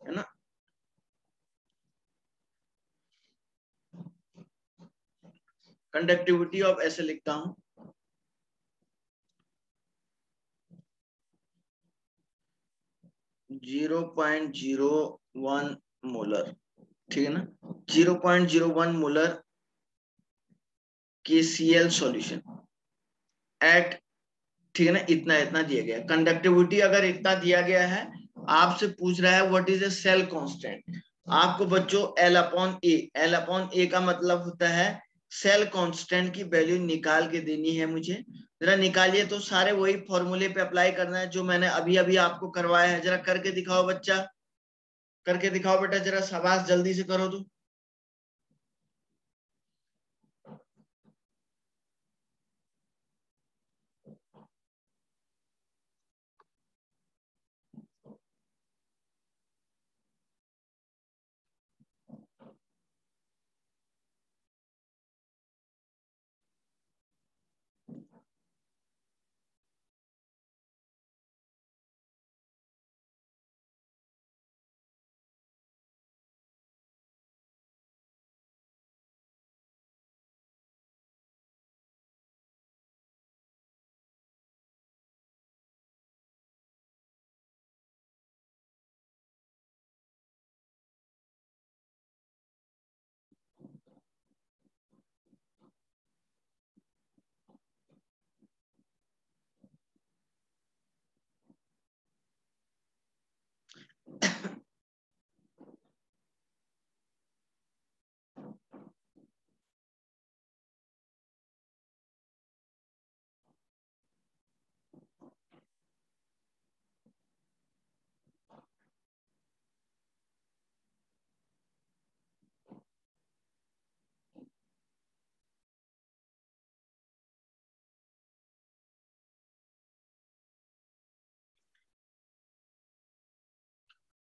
है ना? कंडक्टिविटी ऑफ ऐसे लिखता हूं 0.01 मोलर, ठीक है ना, 0.01 मोलर KCl सॉल्यूशन एट, ठीक है ना, इतना इतना दिया गया. कंडक्टिविटी अगर इतना दिया गया है, आपसे पूछ रहा है what is the cell constant. आपको बच्चों L अपॉन ए का मतलब होता है सेल कांस्टेंट की वैल्यू निकाल के देनी है मुझे. जरा निकालिए तो, सारे वही फॉर्मूले पे अप्लाई करना है जो मैंने अभी अभी आपको करवाया है. जरा करके दिखाओ बच्चा, करके दिखाओ बेटा, जरा शाबाश, जल्दी से करो तो.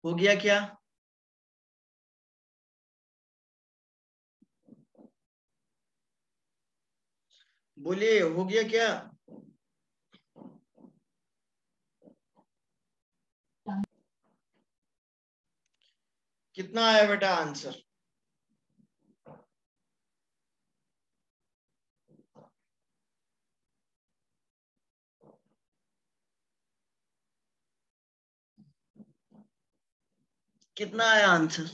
हो गया क्या? बोलिए, हो गया क्या? कितना आया बेटा आंसर? कितना आया आंसर?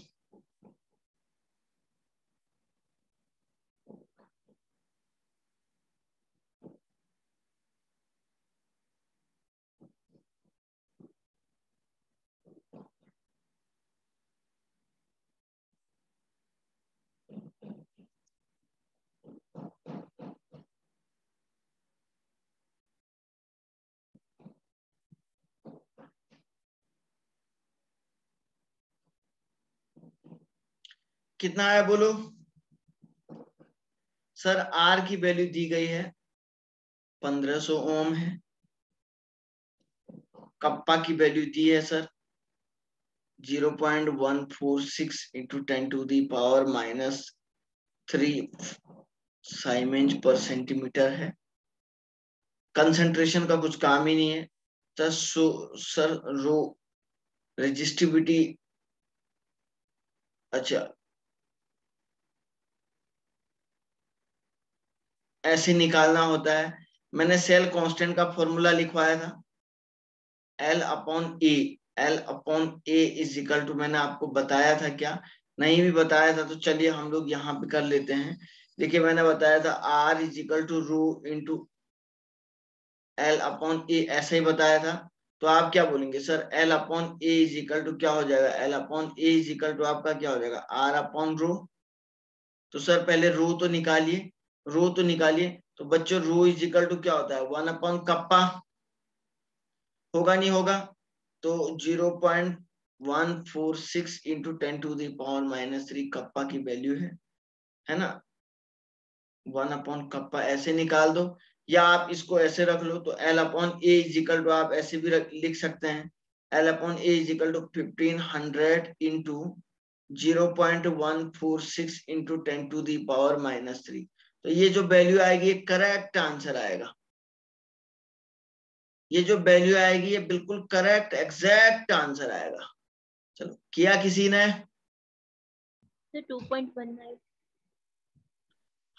कितना आया बोलो सर? आर की वैल्यू दी गई है 1500 ओम है। कप्पा की वैल्यू दी है सर 0.146 इंटू 10⁻³ साइमेंस पर सेंटीमीटर है। कंसंट्रेशन का कुछ काम ही नहीं है सर। रो रेजिस्टिविटी, अच्छा ऐसे निकालना होता है। मैंने सेल कांस्टेंट का फॉर्मूला लिखवाया था L/A। L/A is equal to, मैंने आपको बताया था क्या? नहीं भी बताया था तो चलिए हम लोग यहाँ पे कर लेते हैं। देखिए मैंने बताया था R is equal to rho into L/A, ऐसा ही बताया था। तो आप क्या बोलेंगे sir? L/A is equal to क्या हो जाएगा? L/A इज इक्वल टू आपका क्या हो जाएगा? R/रो। तो सर पहले रो तो निकालिए, रो तो निकालिए। तो बच्चों रो इज इक्वल टू क्या होता है? 1/कप्पा। होगा नहीं होगा? तो 0.146 इंटू 10⁻³ कप्पा की वैल्यू है ना। 1/कप्पा ऐसे निकाल दो, या आप इसको ऐसे रख लो। तो L/A इज इक्वल टू आप ऐसे भी लिख सकते हैं। L/A is equal to 1500 into 0.146 into 10⁻³ तो ये जो वैल्यू आएगी करेक्ट आंसर आएगा। ये जो वैल्यू आएगी ये बिल्कुल करेक्ट एग्जैक्ट आंसर आएगा। चलो किया किसी ने? 2.19।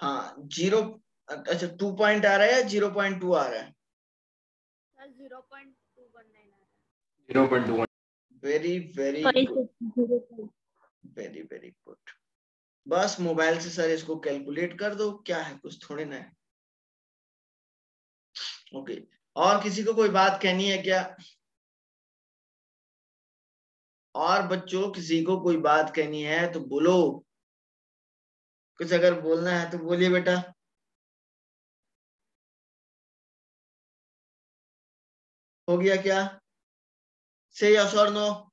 हाँ 0, अच्छा 2 पॉइंट आ रहा है या 0.2 आ रहा है? 0.219 आ रहा 0.21। वेरी वेरी है। Good, very very good. बस मोबाइल से सर इसको कैलकुलेट कर दो, क्या है कुछ थोड़े ना है। ओके, और किसी को कोई बात कहनी है क्या? और बच्चों किसी को कोई बात कहनी है तो बोलो, कुछ अगर बोलना है तो बोलिए बेटा। हो गया क्या? से यस और नो?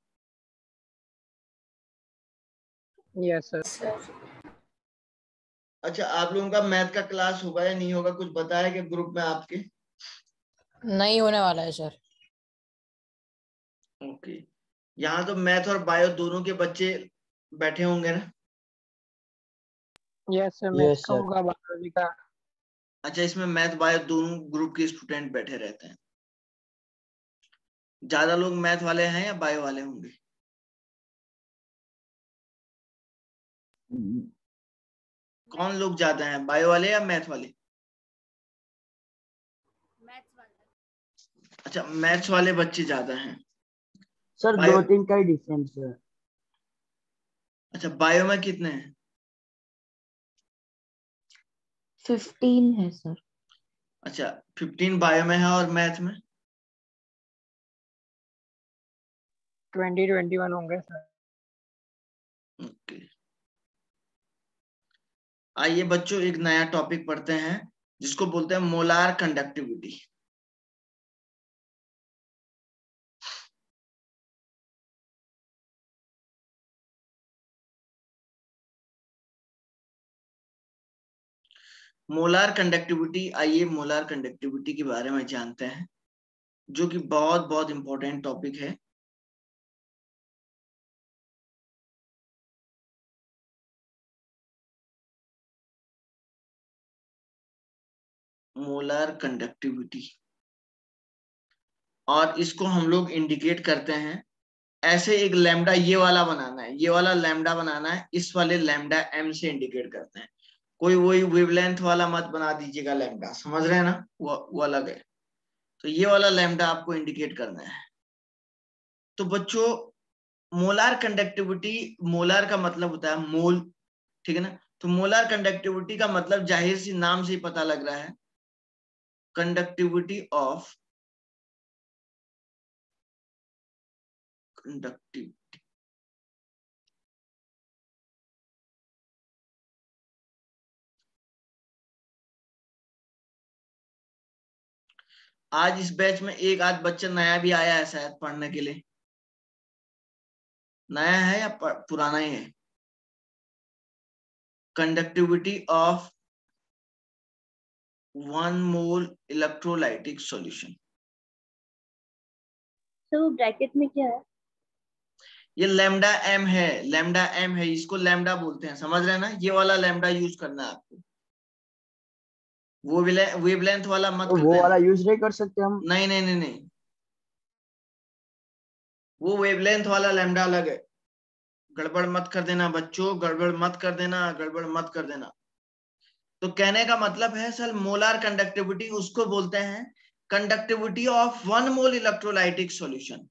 Yes sir. अच्छा आप लोगों का मैथ का क्लास होगा या नहीं होगा, कुछ बताया क्या ग्रुप में आपके? नहीं होने वाला है सर। ओके, यहाँ तो मैथ और बायो दोनों के बच्चे बैठे होंगे ना? यस सर, Yes, मैथ्स का sir. होगा, बायोलॉजी का। अच्छा इसमें मैथ बायो दोनों ग्रुप के स्टूडेंट बैठे रहते हैं। ज्यादा लोग मैथ वाले हैं या बायो वाले होंगे? कौन लोग ज्यादा हैं, बायो वाले या मैथ वाले? मैथ्स वाला। अच्छा मैथ्स वाले बच्चे ज्यादा हैं। सर बायो, 2-3 का ही डिफरेंस है। अच्छा बायो में कितने हैं? 15 है सर। अच्छा 15 बायो में है और मैथ में? 20-21 होंगे सर। ओके, आइए बच्चों एक नया टॉपिक पढ़ते हैं जिसको बोलते हैं मोलार कंडक्टिविटी। मोलार कंडक्टिविटी, आइए मोलार कंडक्टिविटी के बारे में जानते हैं, जो कि बहुत बहुत इंपॉर्टेंट टॉपिक है। मोलार कंडक्टिविटी, और इसको हम लोग इंडिकेट करते हैं ऐसे। एक लैम्डा ये वाला बनाना है, ये वाला लैम्डा बनाना है, इस वाले लैम्डा एम से इंडिकेट करते हैं। कोई वही वेवलेंथ वाला मत बना दीजिएगा लैम्डा, समझ रहे हैं ना, वो अलग है। तो ये वाला लैम्डा आपको इंडिकेट करना है। तो बच्चों मोलार कंडक्टिविटी, मोलार का मतलब होता है मोल, ठीक है ना। तो मोलार कंडक्टिविटी का मतलब जाहिर सी नाम से ही पता लग रहा है, कंडक्टिविटी ऑफ कंडक्टिव। आज इस बैच में एक आध बच्चा नया भी आया है शायद पढ़ने के लिए, नया है या पुराना ही है? Conductivity of 1 mole electrolytic solution. तो ब्रैकेट में क्या है? ये लैम्डा एम है, लैम्डा एम है, इसको लैम्डा बोलते हैं, समझ रहे हैं ना। ये वाला लैम्डा यूज करना है आपको, वो वेवलेंथ वाला मत तो कर वो देना। वाला यूज नहीं कर सकते हम? नहीं नहीं नहीं नहीं, वो वेवलेंथ वाला लैम्डा अलग है। गड़बड़ मत कर देना बच्चों, गड़बड़ मत कर देना, गड़बड़ मत कर देना। तो कहने का मतलब है सर, मोलार कंडक्टिविटी उसको बोलते हैं conductivity of 1 mole electrolytic solution.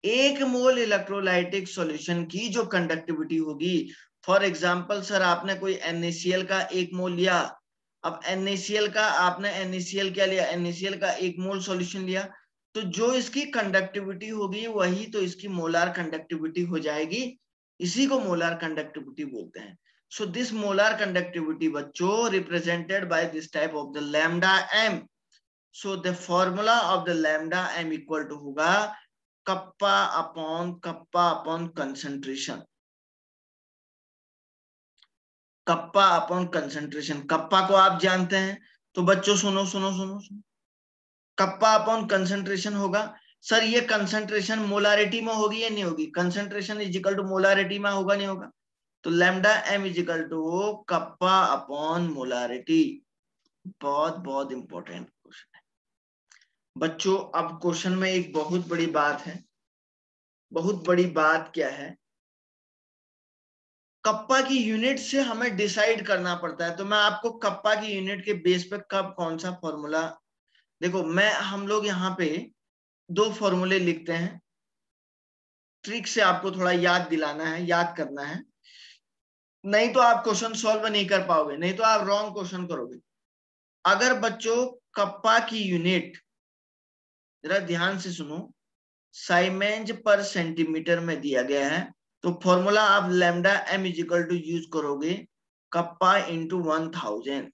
1 mole electrolytic solution की जो कंडक्टिविटी होगी, फॉर एग्जांपल सर आपने कोई NaCl का 1 मोल लिया, अब NaCl का आपने NaCl क्या लिया, NaCl का 1 मोल सॉल्यूशन लिया, तो जो इसकी कंडक्टिविटी होगी वही तो इसकी मोलार कंडक्टिविटी हो जाएगी, इसी को मोलार कंडक्टिविटी बोलते हैं। सो दिस मोलार कंडक्टिविटी बच्चों represented by this type of the lambda M. So the formula of the lambda M equal to होगा kappa upon concentration, kappa upon concentration. Kappa को आप जानते हैं, तो बच्चों सुनो सुनो सुनो सुनो, कप्पा अपॉन कंसंट्रेशन होगा सर, ये कंसंट्रेशन मोलारिटी में होगी या नहीं होगी? Concentration is equal to molarity में होगा नहीं होगा? तो lambda M is equal to kappa upon molarity. बहुत बहुत इंपॉर्टेंट क्वेश्चन है बच्चों। अब क्वेश्चन में एक बहुत बड़ी बात है, बहुत बड़ी बात क्या है, कप्पा की यूनिट से हमें डिसाइड करना पड़ता है। तो मैं आपको कप्पा की यूनिट के बेस पे कब कौन सा फॉर्मूला, देखो हम लोग यहाँ पे 2 फॉर्मूले लिखते हैं, ट्रिक से आपको थोड़ा याद दिलाना है, याद करना है, नहीं तो आप क्वेश्चन सॉल्व नहीं कर पाओगे, नहीं तो आप रॉन्ग क्वेश्चन करोगे। अगर बच्चों कप्पा की यूनिट, जरा ध्यान से सुनो, साइमेंज पर सेंटीमीटर में दिया गया है, तो फॉर्मूला आप lambda M is equal to use करोगे कप्पा इंटू 1000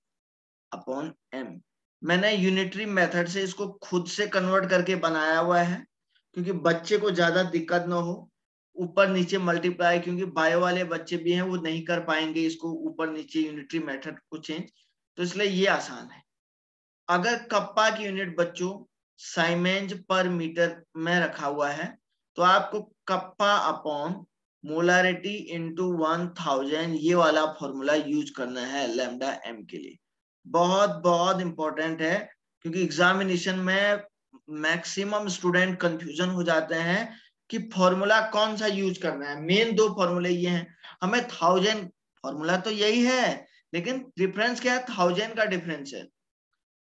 अपॉन एम। मैंने यूनिटरी मेथड से इसको खुद से कन्वर्ट करके बनाया हुआ है, क्योंकि बच्चे को ज्यादा दिक्कत ना हो, ऊपर नीचे मल्टीप्लाई, क्योंकि बायो वाले बच्चे भी हैं वो नहीं कर पाएंगे इसको ऊपर नीचे यूनिटरी मेथड को चेंज, तो इसलिए ये आसान है। अगर कप्पा की यूनिट बच्चों साइमेंज पर मीटर में रखा हुआ है, तो आपको कप्पा अपॉन मोलारिटी इंटू 1000 ये वाला फॉर्मूला यूज करना है लैम्डा एम के लिए। बहुत बहुत इंपॉर्टेंट है, क्योंकि एग्जामिनेशन में मैक्सिमम स्टूडेंट कंफ्यूजन हो जाते हैं कि फॉर्मूला कौन सा यूज करना है। मेन 2 फॉर्मूले ये हैं, हमें 1000 फॉर्मूला तो यही है, लेकिन डिफरेंस क्या है, 1000 का डिफरेंस है।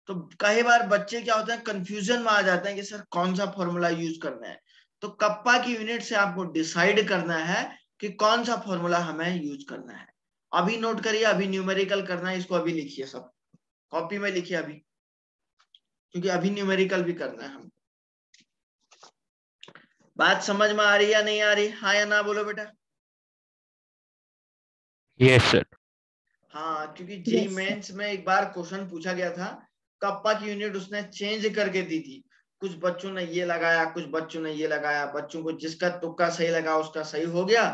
तो कई बार बच्चे क्या होते हैं, कंफ्यूजन में आ जाते हैं कि सर कौन सा फॉर्मूला यूज करना है। तो कप्पा की यूनिट से आपको डिसाइड करना है कि कौन सा फॉर्मूला हमें यूज करना है। अभी नोट करिए, अभी न्यूमेरिकल करना है, इसको अभी लिखिए, सब कॉपी में लिखिए अभी, क्योंकि अभी न्यूमेरिकल भी करना है हम। बात समझ में आ रही या नहीं आ रही, हाँ या ना बोलो बेटा। Yes sir. हाँ, क्योंकि जेई मेंस में एक बार क्वेश्चन पूछा गया था, कप्पा की यूनिट उसने चेंज करके दी थी, कुछ बच्चों ने ये लगाया, कुछ बच्चों ने ये लगाया, बच्चों को जिसका तुक्का सही लगा उसका सही हो गया,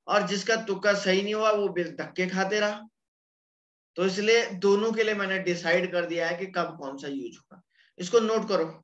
और जिसका तुक्का सही नहीं हुआ वो धक्के खाते रहा। तो इसलिए दोनों के लिए मैंने डिसाइड कर दिया है कि कब कौन सा यूज होगा। इसको नोट करो।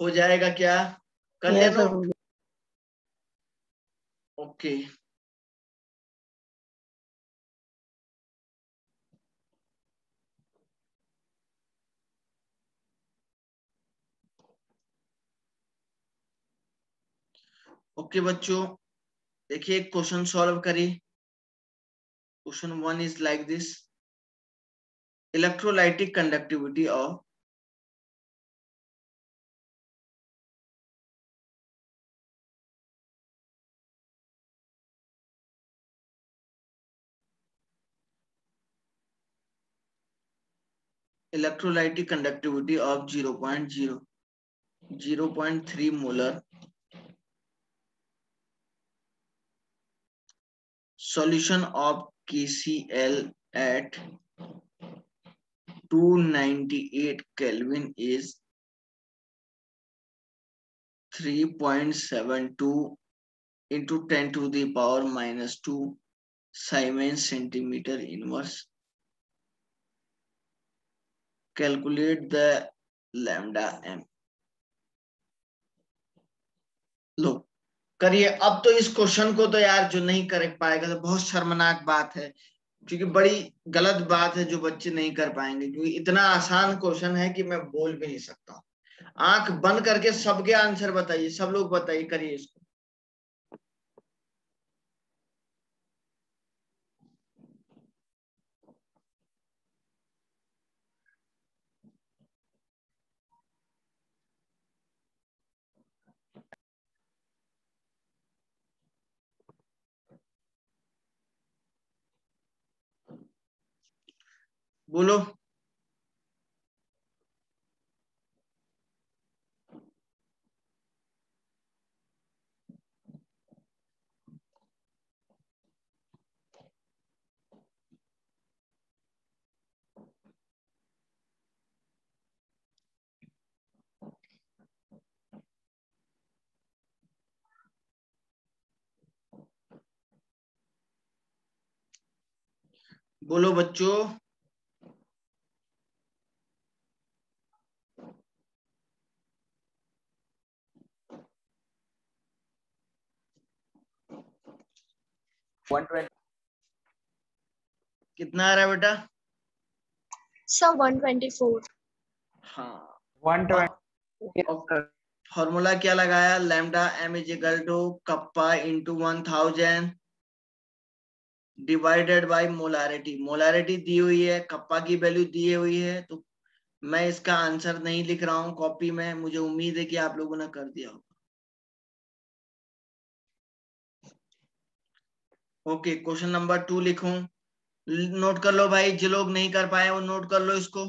हो जाएगा क्या, कर लिया Yes, sir. Note? Okay, okay बच्चों, देखिए क्वेश्चन सॉल्व करिए। Question 1 is like this, electrolytic conductivity of electrolytic conductivity of 0.3 molar solution of KCl at 298 Kelvin is 3.72 into 10 to the power minus 2 Siemens centimeter inverse. Calculate the lambda m. लो करिए। अब तो इस question को तो यार जो नहीं कर पाएगा तो बहुत शर्मनाक बात है, क्योंकि बड़ी गलत बात है जो बच्चे नहीं कर पाएंगे, क्योंकि इतना आसान क्वेश्चन है कि मैं बोल भी नहीं सकता। आंख बंद करके सबके आंसर बताइए, सब लोग बताइए, करिए इसको। बोलो। बोलो बच्चों। कितना आ रहा है बेटा? सर 124। हाँ 120 फॉर्मूला क्या लगाया? Lambda M is equal to kappa into 1000 divided by molarity. Molarity दी हुई है, कप्पा की वैल्यू दी हुई है, तो मैं इसका आंसर नहीं लिख रहा हूं कॉपी में, मुझे उम्मीद है कि आप लोगों ने कर दिया होगा। ओके, क्वेश्चन नंबर 2 लिखूं? नोट कर लो भाई, जो लोग नहीं कर पाए वो नोट कर लो इसको।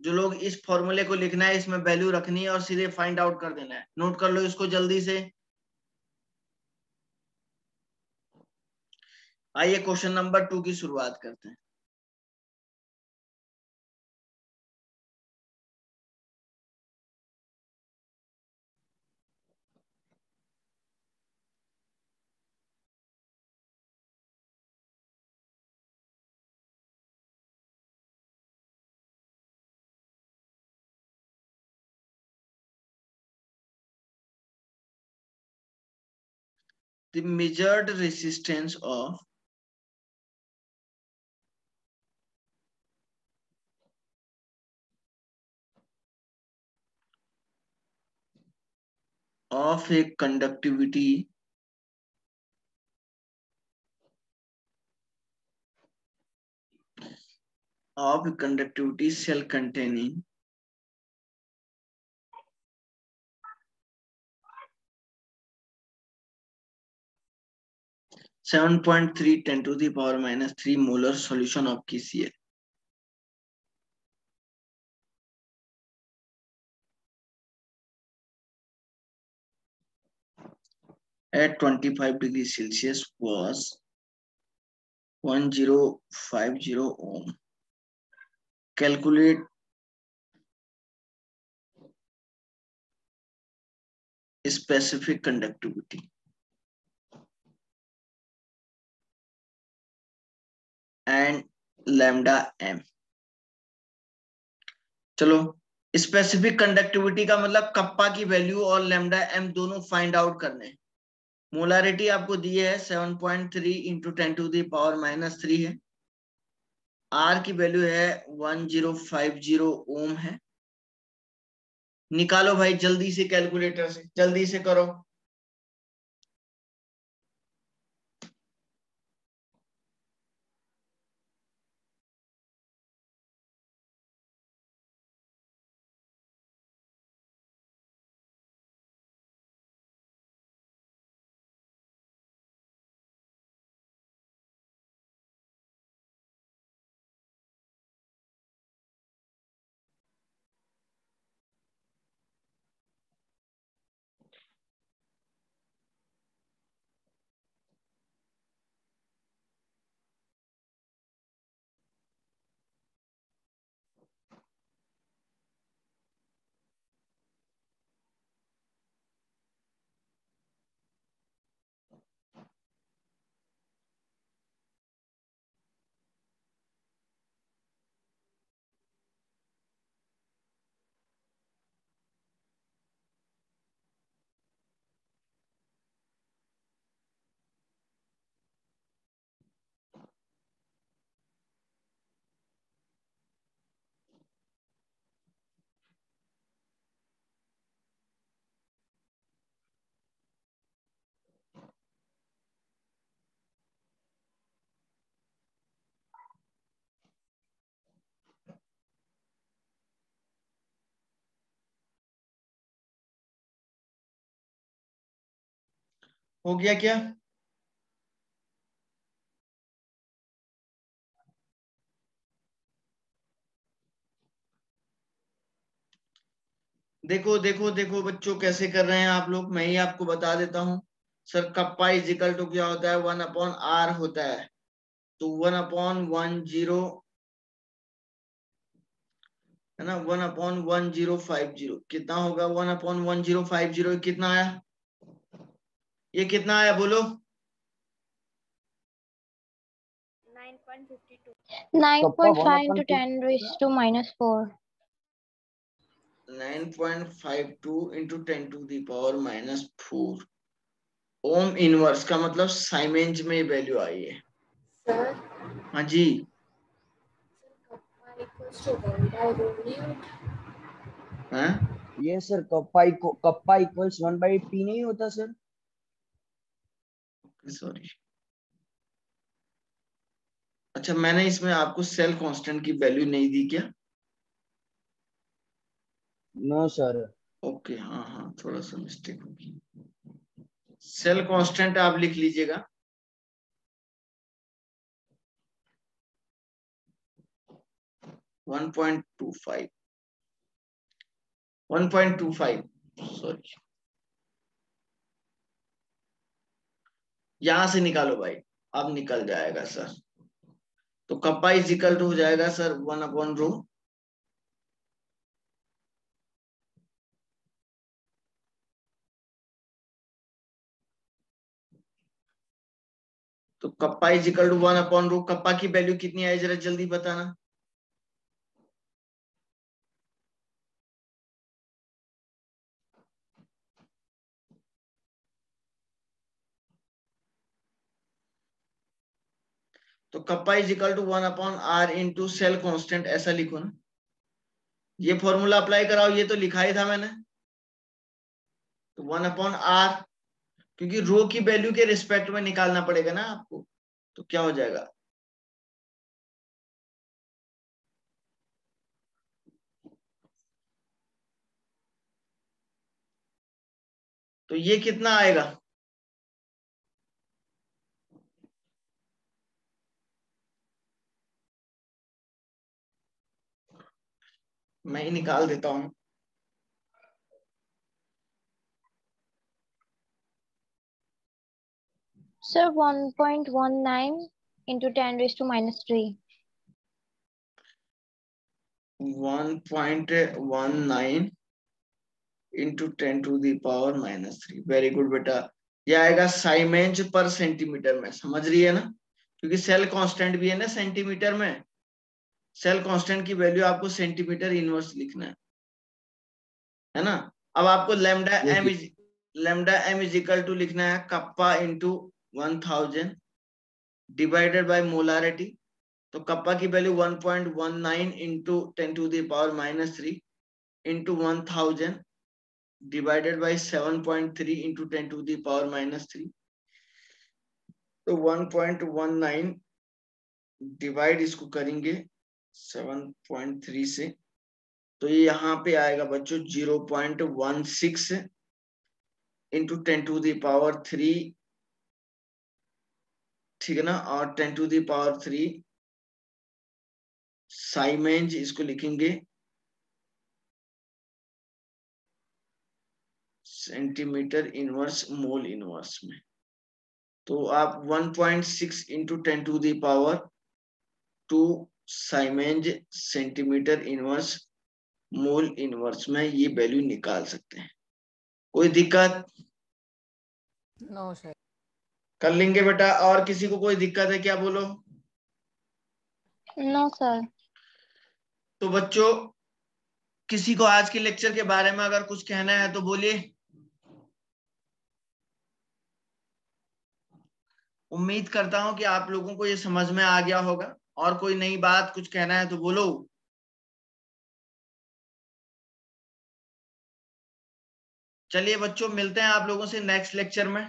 जो लोग इस फॉर्मूले को लिखना है, इसमें वैल्यू रखनी है और सीधे फाइंड आउट कर देना है। नोट कर लो इसको जल्दी से। आइए क्वेश्चन नंबर 2 की शुरुआत करते हैं। The measured resistance of a conductivity cell containing 7.3 10 to the power minus 3 molar solution of KCl at 25 degrees Celsius was 1050 ohm. Calculate specific conductivity and lambda m. चलो, स्पेसिफिक कंडक्टिविटी का मतलब kappa की value और lambda M दोनों find out करने। Molarity आपको दी है 7.3 into 10 to the power minus 3 है। आर की वैल्यू है 1050 ओम है। निकालो भाई जल्दी से कैलकुलेटर से, जल्दी से करो। हो गया क्या? देखो देखो देखो बच्चों कैसे कर रहे हैं आप लोग, मैं ही आपको बता देता हूं। सर कप्पा इजिकल टू क्या होता है, 1/r होता है। तो 1/10 है ना, 1/1050 कितना होगा? 1/1050 कितना आया? ये कितना आया बोलो? 9.5 into 10 raised to minus 4. 9.52 into 10 to the power -4 ohm inverse का मतलब साइमेंज में वैल्यू आई है। Sir, हाँ जी, kappa equals to 1/ρ. हाँ ये सर कप्पा इक्वल्स 1/p नहीं होता सर? सॉरी। अच्छा, मैंने इसमें आपको सेल कांस्टेंट की वैल्यू नहीं दी क्या? No sir. ओके, हाँ हाँ, थोड़ा सा मिस्टेक होगी। सेल कांस्टेंट आप लिख लीजिएगा। One point two five, sorry, यहां से निकालो भाई, अब निकल जाएगा सर। तो कप्पा इजिकल टू हो जाएगा सर 1/ρ। तो कप्पा इजिकल टू 1/ρ, कप्पा की वैल्यू कितनी आई जरा जल्दी बताना। तो kappa is equal to 1/r into cell constant, ऐसा लिखो ना। ये फॉर्मूला अप्लाई कराओ, ये तो लिखा ही था मैंने। तो 1/r, क्योंकि रो की वैल्यू के रिस्पेक्ट में निकालना पड़ेगा ना आपको। तो क्या हो जाएगा? तो ये कितना आएगा? मैं ही निकाल देता हूं। Sir, 1.19 into 10 raised to minus 3. 1.19 into 10 to the power -3। Very good बेटा। ये आएगा साइमेंज पर सेंटीमीटर में, समझ रही है ना? क्योंकि सेल कांस्टेंट भी है ना सेंटीमीटर में। सेल कांस्टेंट की वैल्यू आपको सेंटीमीटर इनवर्स लिखना है ना। अब आपको lambda M is equal to लिखना है kappa into 1000 divided by molarity. तो कप्पा की value 1.19 into 10 to the power -3 into 1000 divided by 7.3 into 10 to the power -3। तो 1.19 डिवाइड इसको करेंगे 7.3 से, तो ये यहाँ पे आएगा बच्चों 0.16 इंटू 10 टू द पावर 3, ठीक है ना। और 10 टू द पावर 3 साइमेंज, इसको लिखेंगे सेंटीमीटर इनवर्स मोल इनवर्स में। तो आप 1.6 into 10 to the power 2 siemens centimetre inverse mole inverse में ये वैल्यू निकाल सकते हैं। कोई दिक्कत? No sir. कर लेंगे बेटा। और किसी को कोई दिक्कत है क्या, बोलो। No, sir. तो बच्चों, किसी को आज के लेक्चर के बारे में अगर कुछ कहना है तो बोलिए। उम्मीद करता हूं कि आप लोगों को ये समझ में आ गया होगा। और कोई नई बात कुछ कहना है तो बोलो। चलिए बच्चों, मिलते हैं आप लोगों से नेक्स्ट लेक्चर में।